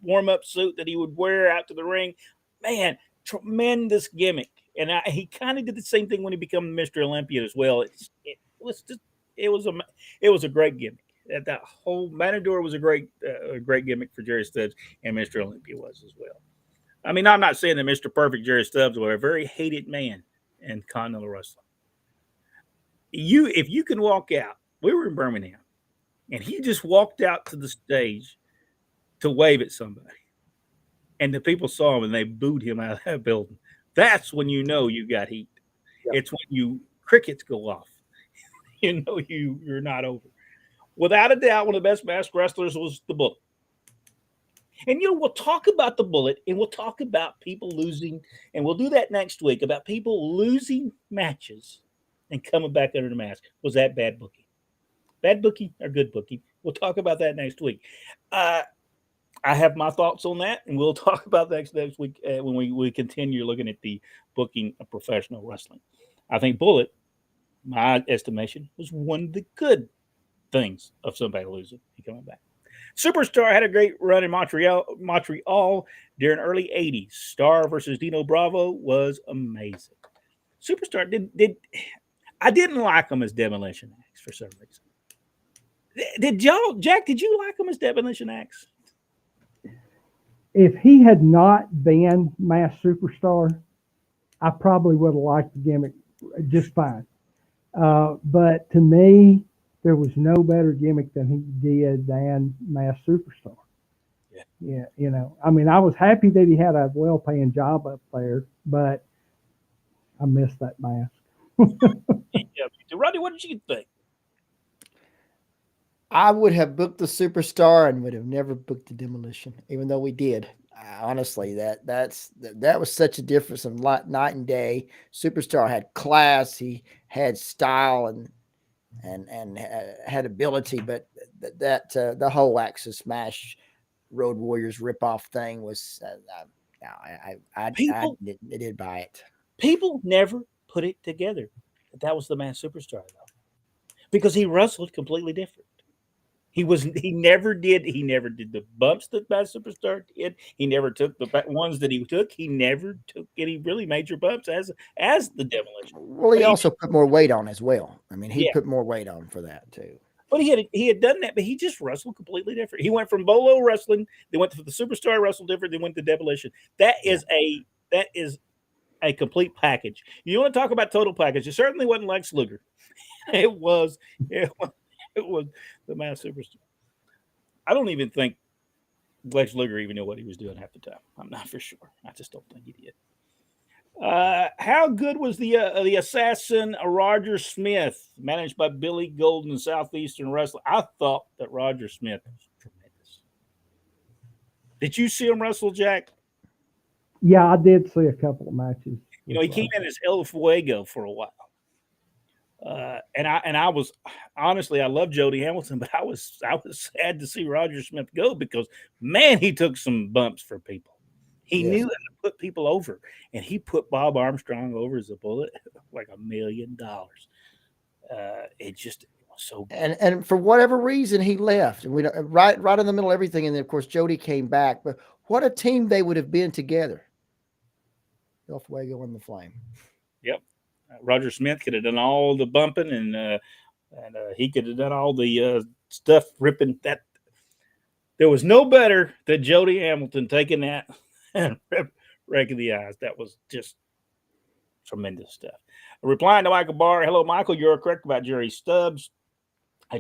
warm-up suit that he would wear out to the ring. Man, tremendous gimmick. And he kind of did the same thing when he became Mr. Olympia as well. It was a great gimmick. That whole Matador was a great gimmick for Jerry Stubbs, and Mr. Olympia was as well. I mean, I'm not saying that Mr. Perfect Jerry Stubbs was a very hated man in Continental Wrestling. If you can walk out, we were in Birmingham, and he just walked out to the stage to wave at somebody, and the people saw him and they booed him out of that building. That's when you know you got heat. Yep. It's when crickets go off. You know you're not over. Without a doubt, one of the best masked wrestlers was the Bullet. And, we'll talk about the Bullet, and we'll talk about people losing, and we'll do that next week, about people losing matches and coming back under the mask. Was that bad booking? Bad booking or good booking? We'll talk about that next week. I have my thoughts on that, and we'll talk about that next week when we continue looking at the booking of professional wrestling. I think Bullet, my estimation, was one of the good things of somebody losing and coming back. Superstar had a great run in Montreal during early 80s. Star versus Dino Bravo was amazing. Superstar I didn't like him as Demolition Axe for some reason. Jack, did you like him as Demolition Axe? If he had not been Masked Superstar, I probably would have liked the gimmick just fine. But to me, there was no better gimmick than he did than Masked Superstar. Yeah. I mean, I was happy that he had a well-paying job up there, but I missed that mask. Yeah. Rodney, what did you think? I would have booked the Superstar and would have never booked the Demolition, even though we did. Honestly, that was such a difference of night and day. Superstar had class, he had style, and had ability, but the whole Axis Smash Road Warriors ripoff thing was. No, I did buy it. People never put it together that was the Masked Superstar though, because he wrestled completely different. He never did the bumps that Masked Superstar did. He never took the ones that he took. He never took any really major bumps as the Demolition. Well, he also put more weight on as well. I mean, he Yeah. put more weight on for that too. But he had done that, but he just wrestled completely different. He went from Bolo wrestling, they went to the Superstar, wrestled different, they went to Demolition. That is a complete package. You want to talk about total package? It certainly wasn't Lex Luger. It was the Masked Superstar. I don't even think Lex Luger even knew what he was doing half the time. I'm not for sure. I just don't think he did. How good was the assassin Roger Smith, managed by Billy Golden, Southeastern Wrestling? I thought that Roger Smith was tremendous. Did you see him wrestle, Jack? Yeah, I did see a couple of matches. You know, he came in as El Fuego for a while. And I was honestly, I love Jody Hamilton, but I was sad to see Roger Smith go because man, he took some bumps for people. He knew how to put people over, and he put Bob Armstrong over as a bullet like $1 million. It was so good. And for whatever reason he left, and we don't, right in the middle of everything, and then of course Jody came back. But what a team they would have been together. El Fuego and the Flame. Yep. Roger Smith could have done all the bumping, and he could have done all the stuff ripping that. There was no better than Jody Hamilton taking that and wrecking the eyes. That was just tremendous stuff. Replying to Michael Barr, hello, Michael. You're correct about Jerry Stubbs.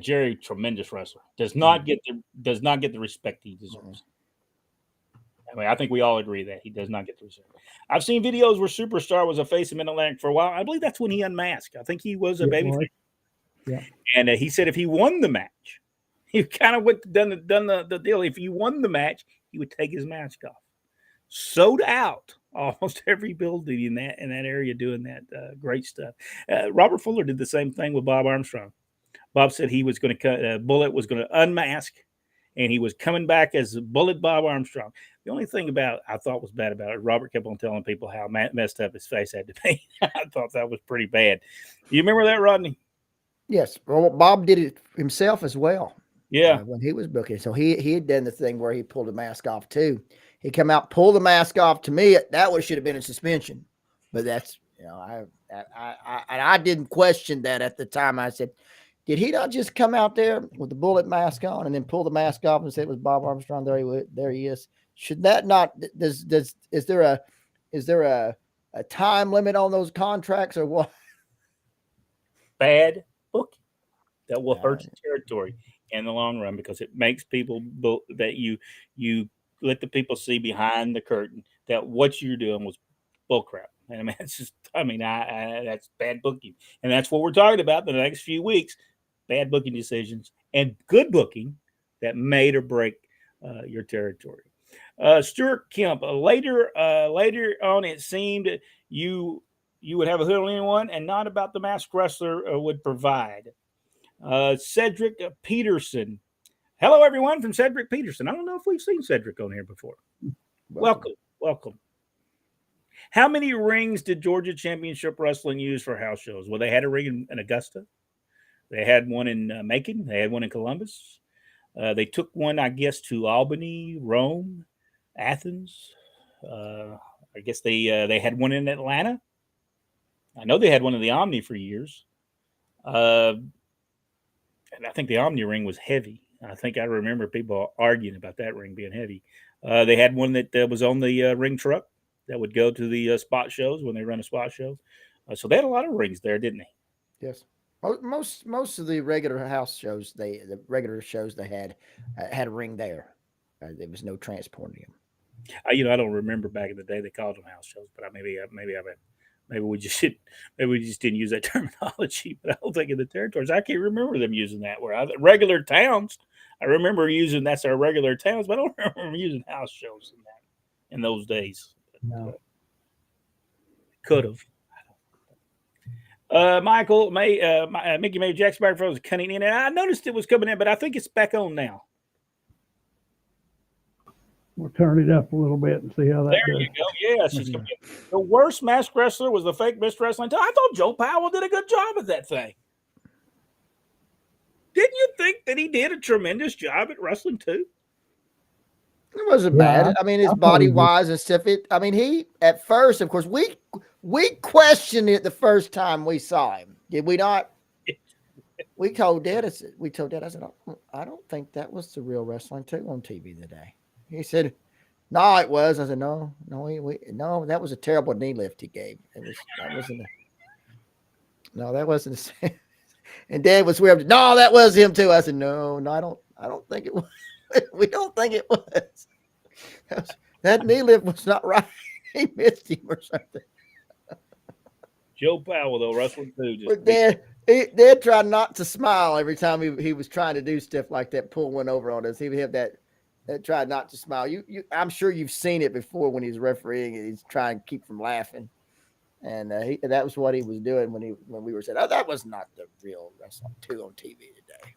Jerry, tremendous wrestler, does not get the respect he deserves. I mean, I think we all agree that he does not get the respect. I've seen videos where Superstar was a face of Mid-Atlantic for a while. I believe that's when he unmasked. I think he was a baby. Yeah. And he said if he won the match, he kind of done the deal. If he won the match, he would take his mask off. Sold out almost every building in that area doing that great stuff. Robert Fuller did the same thing with Bob Armstrong. Bob said he was going to cut. Bullet was going to unmask, and he was coming back as Bullet Bob Armstrong. The only thing I thought was bad about it, Robert kept on telling people how messed up his face had to be. I thought that was pretty bad. You remember that, Rodney? Yes. Well, Bob did it himself as well. Yeah. When he was booking. So he had done the thing where he pulled the mask off too. He come out, pulled the mask off. To me, that should have been a suspension. But that's, I didn't question that at the time. I said, did he not just come out there with the Bullet mask on and then pull the mask off and say it was Bob Armstrong? There he is. Should that not, is there a time limit on those contracts or what? Bad booking that will hurt the territory in the long run because it makes people that you let the people see behind the curtain that what you're doing was bullcrap. And I mean, it's just, that's bad booking. And that's what we're talking about in the next few weeks. Bad booking decisions and good booking that made or break your territory. Stuart Kemp, later on, it seemed you would have a hood on anyone and not about the masked wrestler would provide. Cedric Peterson. Hello, everyone from Cedric Peterson. I don't know if we've seen Cedric on here before. Welcome. How many rings did Georgia Championship Wrestling use for house shows? Well, they had a ring in Augusta. They had one in Macon. They had one in Columbus. They took one, I guess, to Albany, Rome, Athens. I guess they had one in Atlanta. I know they had one in the Omni for years. And I think the Omni ring was heavy. I think I remember people arguing about that ring being heavy. They had one that was on the ring truck that would go to the spot shows when they run a spot show. So they had a lot of rings there, didn't they? Yes. Most of the regular house shows, the regular shows they had a ring there. There was no transporting them. I don't remember back in the day they called them house shows, but maybe we just didn't use that terminology. But I don't think in the territories, I can't remember them using that. Where regular towns, I remember using that's our regular towns, but I don't remember using house shows in those days. No. Could have. Michael Mickey May Jackson microphone was cutting in, and I noticed it was coming in, but I think it's back on now. We'll turn it up a little bit and see how that There does. you go. Yeah, she's coming. The worst masked wrestler was the fake Mr. Wrestling. I thought Joe Powell did a good job at that thing. Didn't you think that he did a tremendous job at wrestling too? It wasn't Yeah, bad. I mean, his I thought body he did. wise and stuff. He at first, of course, we questioned it the first time we saw him. Did we not? We told Dad. I said, I said, I don't think that was the real Wrestling 2 on TV today. He said, no, it was. I said, no, no, that was a terrible knee lift he gave. That wasn't the same. And Dad was swearing, no, that was him too. I said, no, I don't think it was. We don't think it was. That knee lift was not right. He missed him or something. Joe Powell, though, wrestling too. But Dad tried not to smile every time he was trying to do stuff like that, pull one over on us. He would have that tried not to smile. I'm sure you've seen it before when he's refereeing and he's trying to keep from laughing. And that was what he was doing when we were saying, oh, that was not the real Wrestling 2 on TV today.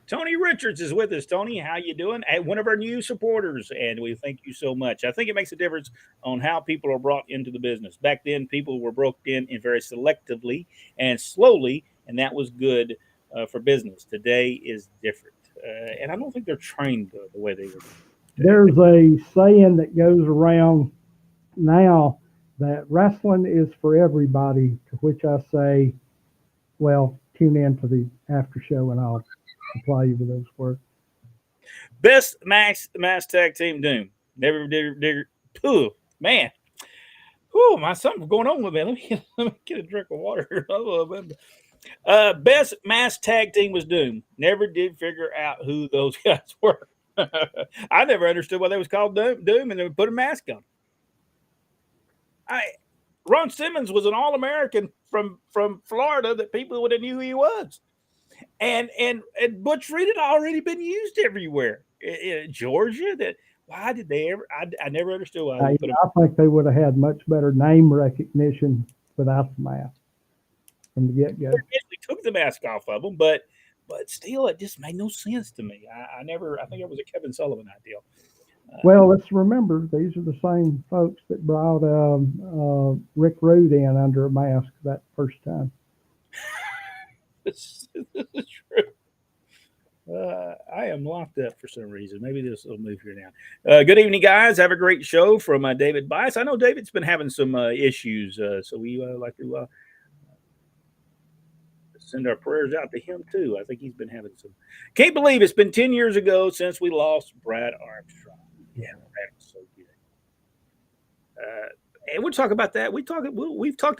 Tony Richards is with us. Tony, how you doing? One of our new supporters, and we thank you so much. I think it makes a difference on how people are brought into the business. Back then, people were brought in very selectively and slowly, and that was good for business. Today is different, and I don't think they're trained the way they were. There's a saying that goes around now that wrestling is for everybody, to which I say, well, tune in to the after show and I'll supply you with those words. Best mass tag team Doom. Never did. Oh, man. Oh, my something's going on with me. Let me get a drink of water. Best mass tag team was Doom. Never did figure out who those guys were. I never understood why they was called Doom and they would put a mask on. Ron Simmons was an All-American from Florida that people would have knew who he was. And Butch Reed had already been used everywhere. In Georgia, why did they ever? I never understood why. I think they would have had much better name recognition without the mask from the get-go. They took the mask off of them, but still, it just made no sense to me. I think it was a Kevin Sullivan idea. Well, let's remember, these are the same folks that brought Rick Rude in under a mask that first time. This is true. I am locked up for some reason. Maybe this will move here now. Good evening, guys. Have a great show from David Bias. I know David's been having some issues, so we like to send our prayers out to him, too. I think he's been having some. Can't believe it's been 10 years ago since we lost Brad Armstrong. Yeah, that was so good. And we'll talk about that. We've talked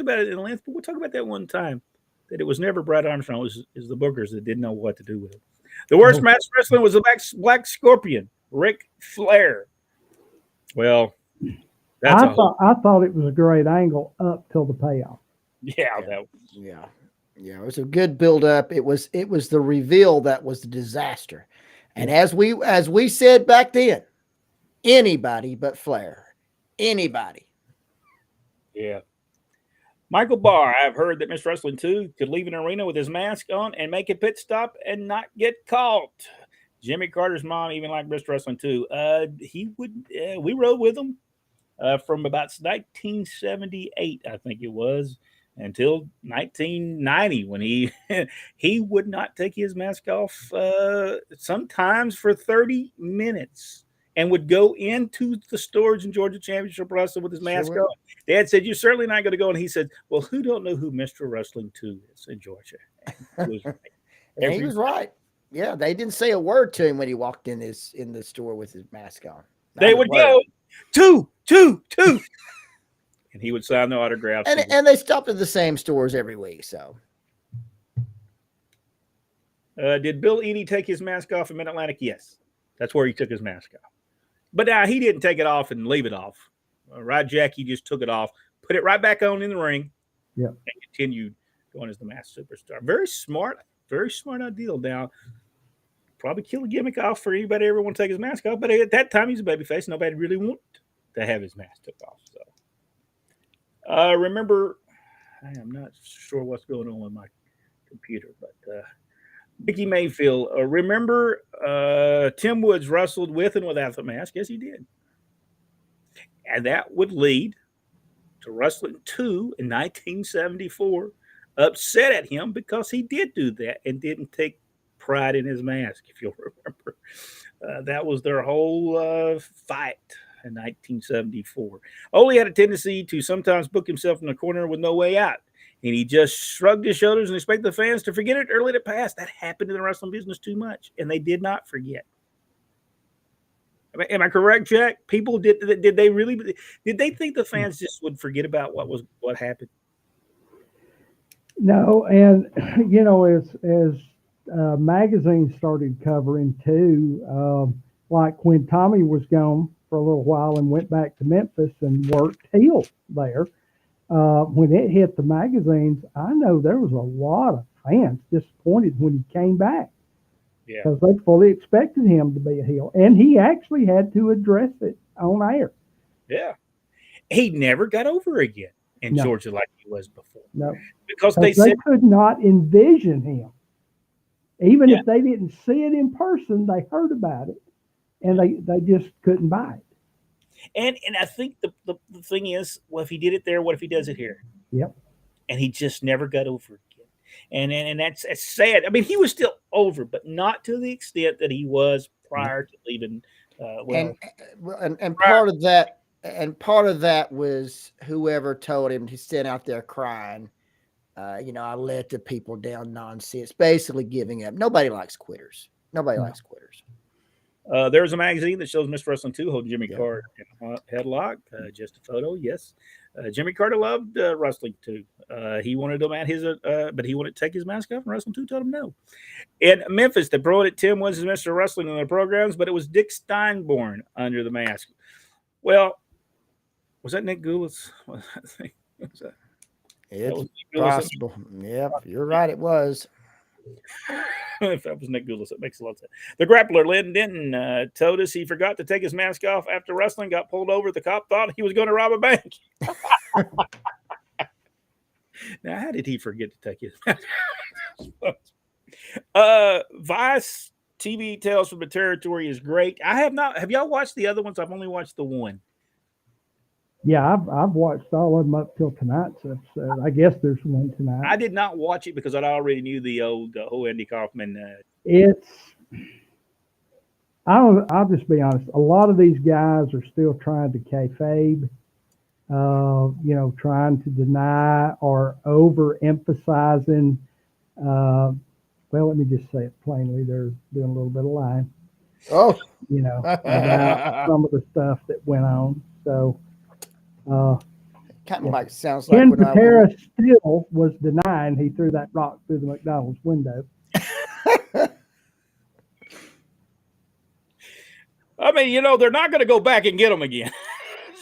about it in length, but we'll talk about that one time. That it was never Brad Armstrong. It was the bookers that didn't know what to do with it. The worst match wrestling was the Black Scorpion, Ric Flair. Well, I thought it was a great angle up till the payoff. Yeah, it was a good build up. It was the reveal that was the disaster. And as we said back then, anybody but Flair. Anybody. Yeah. Michael Barr, I've heard that Mr. Wrestling 2 could leave an arena with his mask on and make a pit stop and not get caught. Jimmy Carter's mom even liked Mr. Wrestling 2. He would. We rode with him from about 1978, I think it was, until 1990 when he would not take his mask off sometimes for 30 minutes. And would go into the storage in Georgia Championship Wrestling with his mask on. Dad said, "You're certainly not going to go." And he said, "Well, who don't know who Mr. Wrestling 2 is in Georgia?" And he was right. And he was right. Yeah, they didn't say a word to him when he walked in the store with his mask on. They would go, two, and he would sign the autographs. And they stopped at the same stores every week. So, did Bill Eadie take his mask off in Mid-Atlantic? Yes, that's where he took his mask off. But he didn't take it off and leave it off. Right, Jack? He just took it off, put it right back on in the ring, and continued going as the Masked Superstar. Very smart idea. Now, probably kill a gimmick off for anybody ever want to take his mask off. But at that time, he's a babyface. Nobody really wanted to have his mask took off. So, remember, I am not sure what's going on with my computer, but Mickey Mayfield. Remember, Tim Woods wrestled with and without the mask? Yes, he did. And that would lead to Wrestling 2 in 1974 upset at him because he did do that and didn't take pride in his mask, if you'll remember. That was their whole fight in 1974. Ole had a tendency to sometimes book himself in the corner with no way out. And he just shrugged his shoulders and expected the fans to forget it or let it pass. That happened in the wrestling business too much, and they did not forget. Am I correct, Jack? People did they really did they think the fans just would forget about what happened? No, and you know, as magazines started covering too, like when Tommy was gone for a little while and went back to Memphis and worked heel there. When it hit the magazines, I know there was a lot of fans disappointed when he came back. Yeah. Because they fully expected him to be a heel. And he actually had to address it on air. Yeah. He never got over again in Georgia like he was before. No. Because they could not envision him. Even if they didn't see it in person, they heard about it. And they just couldn't buy it. And I think the thing is, well, if he did it there, what if he does it here? Yep. And he just never got over it again. And that's sad. I mean, he was still over, but not to the extent that he was prior to leaving. And part of that was whoever told him to stand out there crying. I let the people down nonsense, basically giving up. Nobody likes quitters. Nobody likes quitters. There's a magazine that shows Mr. Wrestling 2 holding Jimmy Carter in a headlock. Just a photo, yes. Jimmy Carter loved Wrestling 2. He wanted him at his, but he wanted to take his mask off, and Wrestling 2 told him no. In Memphis, they promoted Tim Woods as Mr. Wrestling in their programs, but it was Dick Steinborn under the mask. Well, was that Nick Goulas? It's possible. Yep, you're right. It was. If that was Nick Goulas, that makes a lot of sense. The grappler, Lynn Denton, told us he forgot to take his mask off after wrestling, got pulled over. The cop thought he was going to rob a bank. Now, how did he forget to take his mask off? Vice TV Tales from the Territory is great. I have not. Have y'all watched the other ones? I've only watched the one. Yeah, I've watched all of them up till tonight's episode. I guess there's one tonight. I did not watch it because I already knew the whole Andy Kaufman. I'll just be honest. A lot of these guys are still trying to kayfabe, trying to deny or overemphasizing. Well, let me just say it plainly. They're doing a little bit of lying. Oh, about some of the stuff that went on. So. Kind of like sounds like Ken Patera still was denying he threw that rock through the McDonald's window. I mean, they're not going to go back and get him again.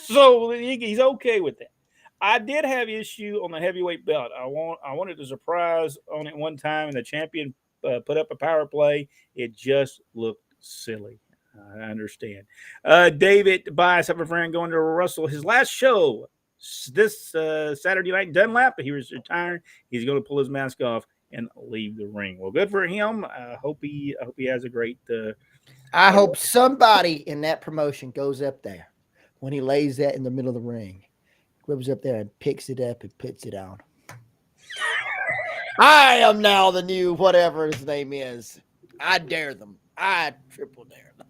So he's okay with that. I did have issue on the heavyweight belt. I wanted a surprise on it one time, and the champion put up a power play. It just looked silly. I understand. David Bias, I have a friend going to wrestle his last show this Saturday night in Dunlap. He was retiring. He's going to pull his mask off and leave the ring. Well, good for him. I hope he has a great. I hope somebody in that promotion goes up there when he lays that in the middle of the ring, goes up there and picks it up and puts it on. I am now the new whatever his name is. I dare them. I triple dare them.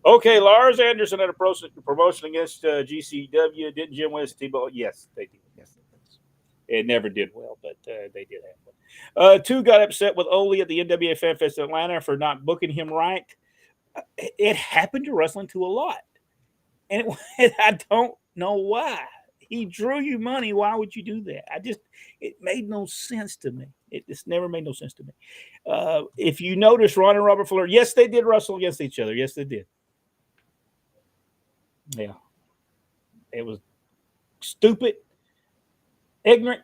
Okay, Lars Anderson had a promotion against GCW. Didn't Jim West T-Ball? Yes, they did. Yes, it never did well, but they did have one. Two got upset with Ole at the NWA Fan Fest in Atlanta for not booking him right. It happened to Wrestling 2 a lot, and I don't know why. He drew you money. Why would you do that? It made no sense to me. It just never made no sense to me. If you notice, Ron and Robert Fuller, yes, they did wrestle against each other. Yes, they did. Yeah. It was stupid, ignorant.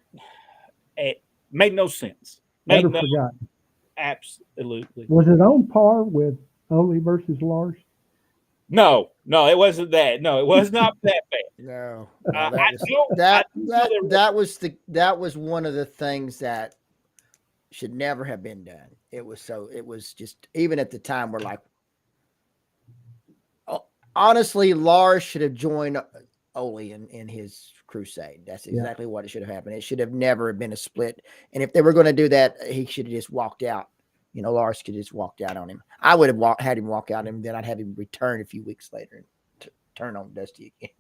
It made no sense. Never forgotten. Absolutely. Was it on par with Ole versus Lars? No, it wasn't that. No, it was not that bad. No, that was one of the things that should never have been done. It was just, even at the time, we're like, honestly, Lars should have joined Ole in his crusade. That's exactly what it should have happened. It should have never been a split. And if they were going to do that, he should have just walked out. Lars could have just walked out on him. I would have had him walk out on him, then I'd have him return a few weeks later and turn on Dusty again.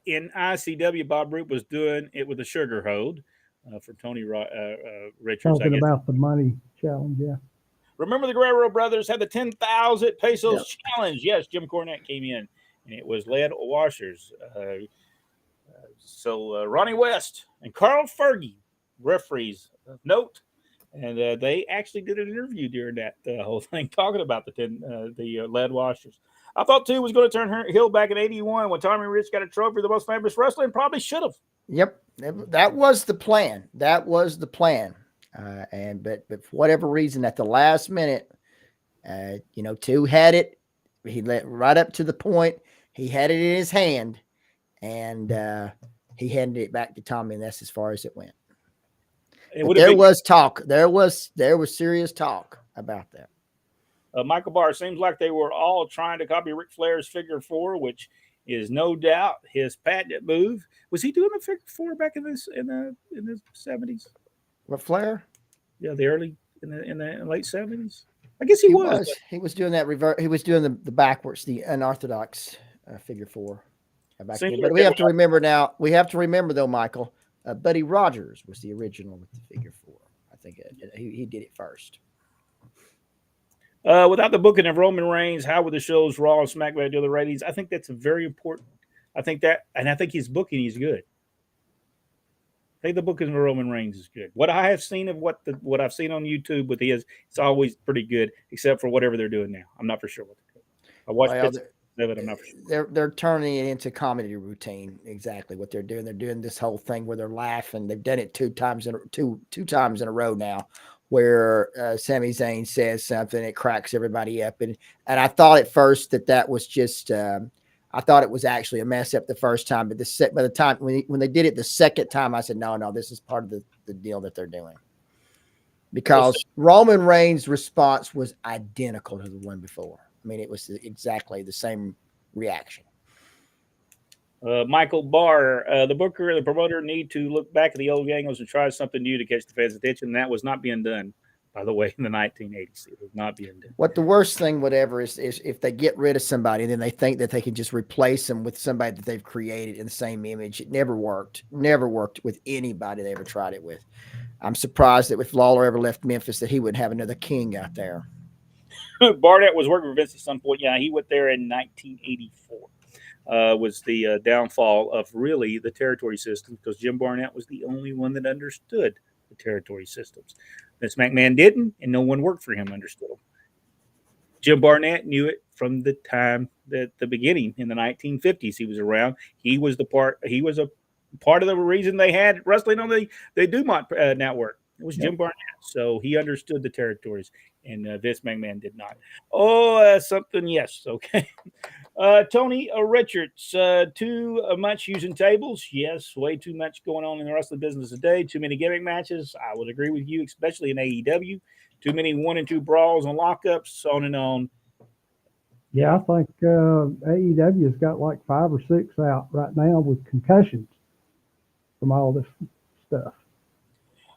In ICW, Bob Roop was doing it with a sugar hold for Tony Richards. Talking about the money challenge, yeah. Remember the Guerrero brothers had the 10,000 pesos challenge. Yes, Jim Cornette came in, and it was lead washers. So Ronnie West and Carl Fergie, referees of note, and they actually did an interview during that whole thing talking about the lead washers. I thought too was going to turn heel back in '81 when Tommy Rich got a trophy for the most famous wrestler, and probably should have. Yep, that was the plan. That was the plan. But for whatever reason, at the last minute, Two had it. He let right up to the point. He had it in his hand, and he handed it back to Tommy, and that's as far as it went. There was talk. There was serious talk about that. Michael Barr, seems like they were all trying to copy Ric Flair's figure four, which is no doubt his patented move. Was he doing the figure four back in the 70s? What, Flair? Yeah, in the late 70s. I guess he was. He was doing that revert. He was doing the backwards, the unorthodox figure four. But we have to remember now. We have to remember though, Michael. Buddy Rogers was the original with the figure four. I think he did it first. Without the booking of Roman Reigns, how would the shows Raw and SmackDown do the ratings? I think that's very important. I think his booking is good. I think the booking of Roman Reigns is good. What I have seen of what I've seen on YouTube with his, it's always pretty good, except for whatever they're doing now. I'm not for sure what they're doing. I watched it, I'm not for sure. They're turning it into comedy routine. Exactly what they're doing. They're doing this whole thing where they're laughing. They've done it two times in a row now, where Sami Zayn says something, it cracks everybody up. And I thought at first that was just, I thought it was actually a mess up the first time, but by the time when they did it the second time, I said, no, this is part of the deal that they're doing. Because Roman Reigns' response was identical to the one before. I mean, it was exactly the same reaction. Michael Barr, the booker and the promoter need to look back at the old angles and try something new to catch the fans' attention. And that was not being done, by the way, in the 1980s. It was not being done. What the worst thing, whatever, is if they get rid of somebody, then they think that they can just replace them with somebody that they've created in the same image. It never worked. Never worked with anybody they ever tried it with. I'm surprised that if Lawler ever left Memphis, that he wouldn't have another king out there. Barnett was working for Vince at some point. Yeah, he went there in 1984. Was the downfall of really the territory system, because Jim Barnett was the only one that understood the territory systems. Vince McMahon didn't, and no one worked for him understood them. Jim Barnett knew it from the time that the beginning in the 1950s. He was around. He was a part of the reason they had wrestling on the Dumont network. It was Jim Barnett, so he understood the territories, and Vince McMahon did not. Something, yes, okay. Tony Richards, too much using tables. Yes, way too much going on in the wrestling business today. Too many gimmick matches. I would agree with you, especially in AEW. Too many 1-2 brawls and lockups, on and on. Yeah, I think AEW has got like 5 or 6 out right now with concussions from all this stuff.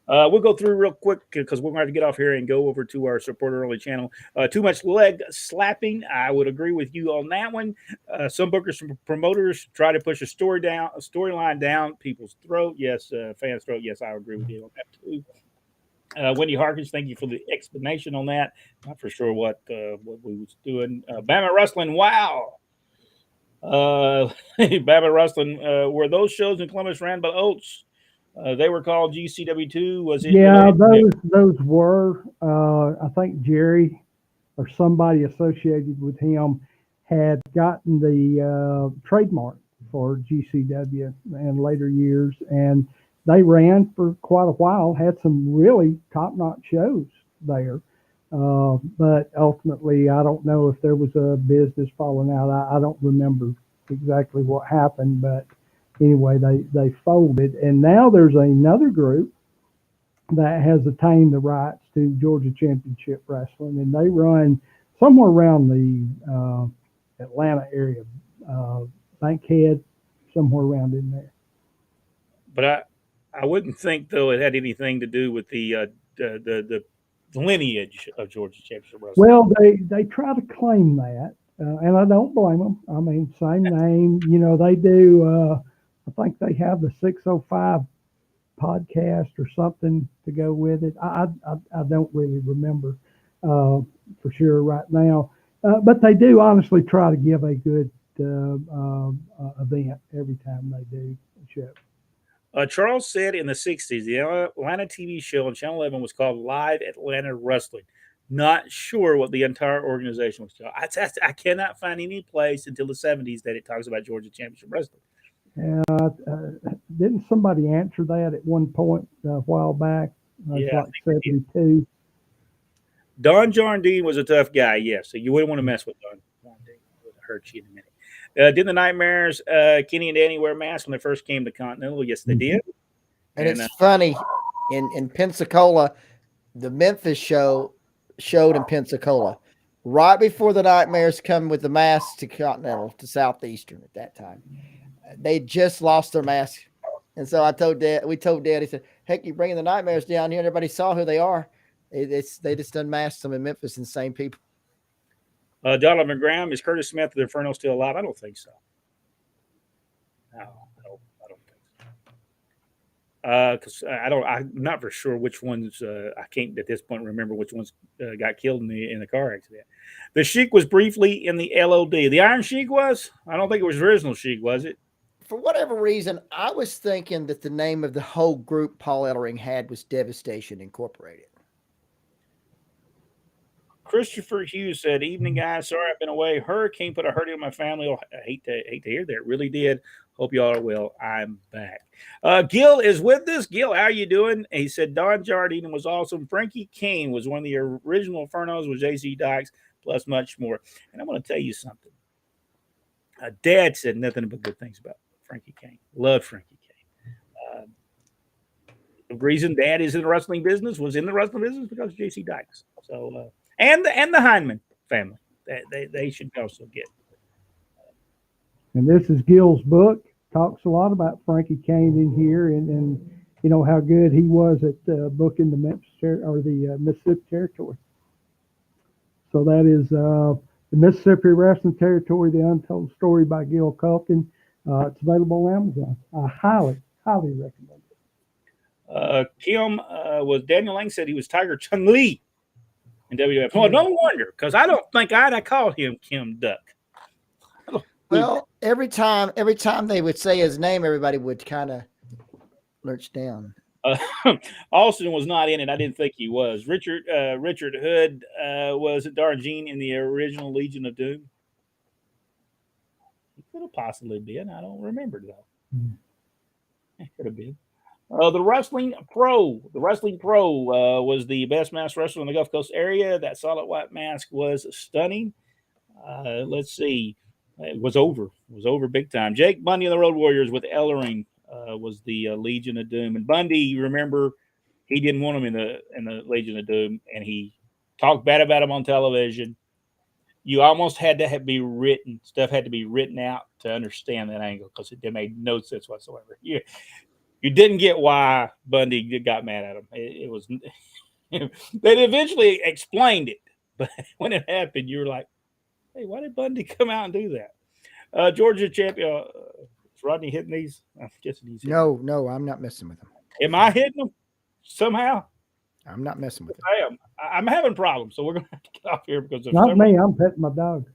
We'll go through real quick because we're going to have to get off here and go over to our supporter-only channel. Too much leg slapping. I would agree with you on that one. Some bookers and promoters try to push a storyline down people's throat. Yes, fans' throat. Yes, I agree with you on that too. Wendy Harkins, thank you for the explanation on that. Not for sure what we was doing. Bama Wrestling, wow. Bama Wrestling, were those shows in Columbus ran by Oates? They were called GCW2. Was it? Yeah, those were. I think Jerry or somebody associated with him had gotten the trademark for GCW in later years, and they ran for quite a while. Had some really top-notch shows there, but ultimately, I don't know if there was a business falling out. I don't remember exactly what happened, but anyway, they folded, and now there's another group that has attained the rights to Georgia Championship Wrestling, and they run somewhere around the Atlanta area, Bankhead, somewhere around in there. But I wouldn't think though it had anything to do with the lineage of Georgia Championship Wrestling. Well, they try to claim that, and I don't blame them. I mean, same name. You know, they do. I think they have the 605 podcast or something to go with it. I don't really remember for sure right now, but they do honestly try to give a good event every time they do a show. Charles said in the 60s, the Atlanta TV show on Channel 11 was called Live Atlanta Wrestling. Not sure what the entire organization was called. I cannot find any place until the 70s that it talks about Georgia Championship Wrestling. Didn't somebody answer that at one point a while back? Yeah, like 72. Don Jardine was a tough guy, yes. So you wouldn't want to mess with Don Jardine. It would hurt you in a minute. Did the Nightmares, Kenny and Danny, wear masks when they first came to Continental? Yes, they did. And it's funny, in Pensacola, the Memphis show showed in Pensacola right before the Nightmares come with the masks to Continental, to Southeastern at that time. They just lost their mask. And so we told Dad, he said, heck, you're bringing the Nightmares down here. And everybody saw who they are. They just unmasked them in Memphis and same people. Donald McGrahm, is Curtis Smith of the Inferno still alive? I don't think so. No, I don't think so. Because I'm not for sure which ones. I can't at this point remember which ones got killed in the car accident. The Sheik was briefly in the LOD. The Iron Sheik was? I don't think it was original Sheik, was it? For whatever reason, I was thinking that the name of the whole group Paul Ellering had was Devastation Incorporated. Christopher Hughes said, "Evening, guys. Sorry I've been away. Hurricane put a hurting on my family. Oh, I hate to hear that. It really did. Hope you all are well. I'm back." Gil is with us. Gil, how you doing? He said Don Jardine was awesome. Frankie Kane was one of the original Infernos with J.C. Dykes, plus much more. And I want to tell you something. Dad said nothing but good things about Frankie Kane. Loved Frankie Kane. The reason Dad is in the wrestling business was in the wrestling business because of J.C. Dykes. So. And the Heineman family, they should also get. And this is Gil's book. Talks a lot about Frankie Kane in here, and you know how good he was at booking the Memphis or the Mississippi Territory. So that is the Mississippi Wrestling Territory: The Untold Story by Gil Culkin. It's available on Amazon. I highly recommend it. Kim was Daniel Lang said he was Tiger Chung Lee. In WWF. Well, no wonder, because I don't think I'd have called him Kim Duck. Well, every time they would say his name, everybody would kind of lurch down. Austin was not in it. I didn't think he was. Richard Hood was Darjean in the original Legion of Doom. He could have possibly been. I don't remember though. It could have been. The Wrestling Pro was the best masked wrestler in the Gulf Coast area. That solid white mask was stunning. Let's see. It was over big time. Jake Bundy and the Road Warriors with Ellering was the Legion of Doom. And Bundy, you remember, he didn't want him in the Legion of Doom, and he talked bad about him on television. You almost had to be written. Stuff had to be written out to understand that angle because it made no sense whatsoever. You didn't get why Bundy got mad at him. It was they eventually explained it, but when it happened, you were like, "Hey, why did Bundy come out and do that?" Georgia champion, is Rodney hitting these? I'm guessing he's hitting No, I'm not messing with him. Am I hitting them somehow? I'm not messing with him. I am. I'm having problems, so we're gonna have to get off here because of not me. I'm petting my dog.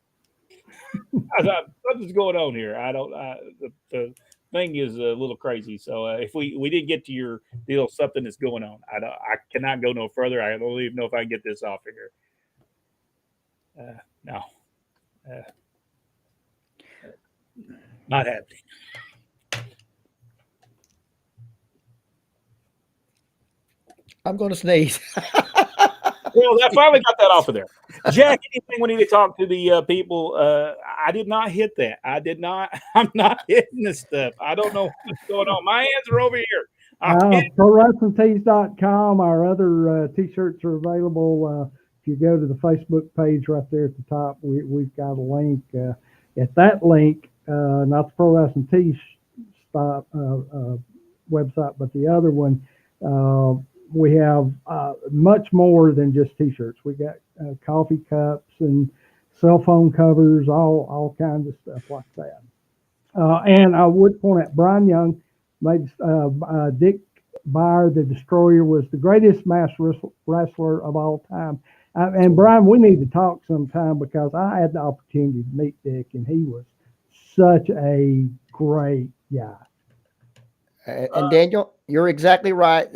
Something's going on here. I don't. The thing is a little crazy. So if we didn't get to your deal, something is going on. I cannot go no further. I don't even know if I can get this off of here. No, not happening. I'm going to sneeze. Well, I finally got that off of there. Jack, anything we need to talk to the people? I did not hit that. I'm not hitting this stuff. I don't know what's going on. My hands are over here. ProWrestlingTees.com. Our other T-shirts are available. If you go to the Facebook page right there at the top, we've got a link. At that link, not the Pro Wrestling Tees website, but the other one, we have much more than just T-shirts. We got coffee cups and cell phone covers, all kinds of stuff like that. And I would point out Brian Young made Dick Beyer, the Destroyer, was the greatest mass wrestler of all time. And Brian, we need to talk sometime because I had the opportunity to meet Dick, and he was such a great guy. And Daniel, you're exactly right.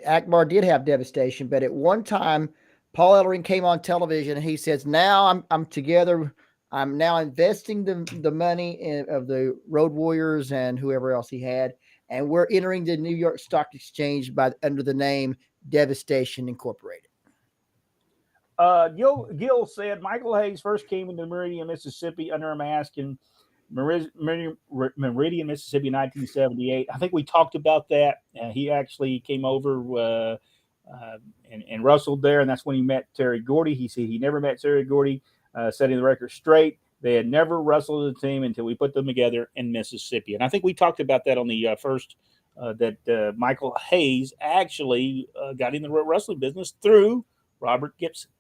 Akbar did have devastation, but at one time, Paul Ellering came on television and he says, "Now I'm together. I'm now investing the money of the Road Warriors and whoever else he had, and we're entering the New York Stock Exchange under the name Devastation Incorporated." Gil said Michael Hayes first came into Meridian, Mississippi under a mask in Meridian, Mississippi, 1978. I think we talked about that. He actually came over and wrestled there, and that's when he met Terry Gordy. He said he never met Terry Gordy, setting the record straight. They had never wrestled as a team until we put them together in Mississippi. And I think we talked about that on the first that Michael Hayes actually got in the wrestling business through Robert Gibson.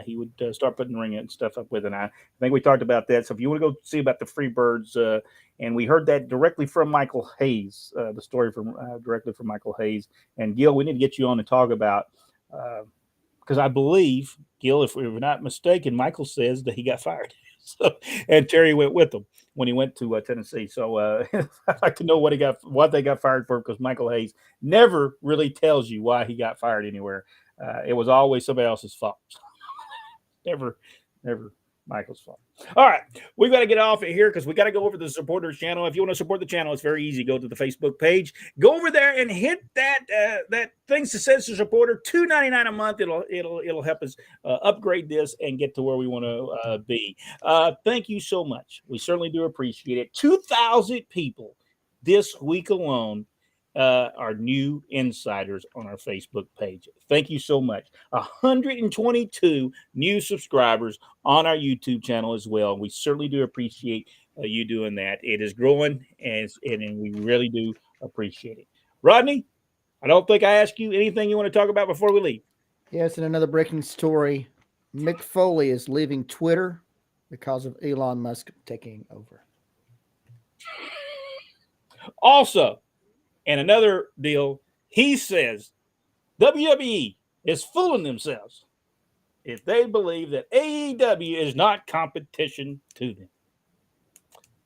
He would start putting the ring and stuff up with, and I think we talked about that. So if you want to go see about the Freebirds, and we heard that directly from Michael Hayes, the story from directly from Michael Hayes. And Gil, we need to get you on to talk about, because I believe, Gil, if we're not mistaken, Michael says that he got fired. So, and Terry went with him when he went to Tennessee. So I'd like to know what they got fired for, because Michael Hayes never really tells you why he got fired anywhere. It was always somebody else's fault. Never Michael's fault. All right, we've got to get off of here because we got to go over to the supporters channel. If you want to support the channel, it's very easy. Go to the Facebook page, go over there and hit that thing that says to supporter, $2.99 a month. It'll help us upgrade this and get to where we want to be. Thank you so much. We certainly do appreciate it. 2,000 people this week alone are new insiders on our Facebook page. Thank you so much. 122 new subscribers on our YouTube channel as well. We certainly do appreciate you doing that. It is growing, and we really do appreciate it. Rodney, I don't think I asked you anything you want to talk about before we leave. Yes, and another breaking story. Mick Foley is leaving Twitter because of Elon Musk taking over. Also, and another deal, he says WWE is fooling themselves if they believe that AEW is not competition to them.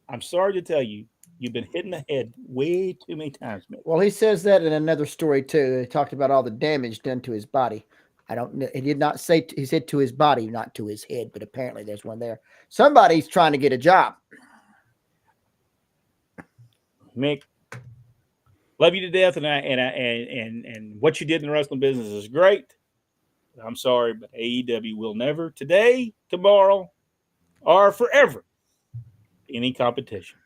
I'm sorry to tell you, you've been hit in the head way too many times, Mick. Well, he says that in another story too. He talked about all the damage done to his body. I don't know. He did not say, he said to his body, not to his head, but apparently there's one there. Somebody's trying to get a job. Mick, love you to death, and what you did in the wrestling business is great. I'm sorry, but AEW will never, today, tomorrow, or forever, any competition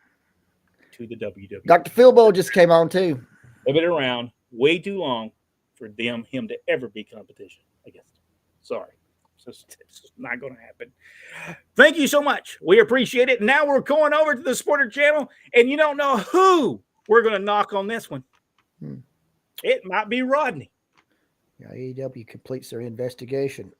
to the WWE. Dr. Philbo just came on too. They've been around way too long for him to ever be competition, I guess. Sorry. It's just not going to happen. Thank you so much. We appreciate it. Now we're going over to the supporter channel, and you don't know who we're going to knock on this one. It might be Rodney. Yeah, AEW completes their investigation.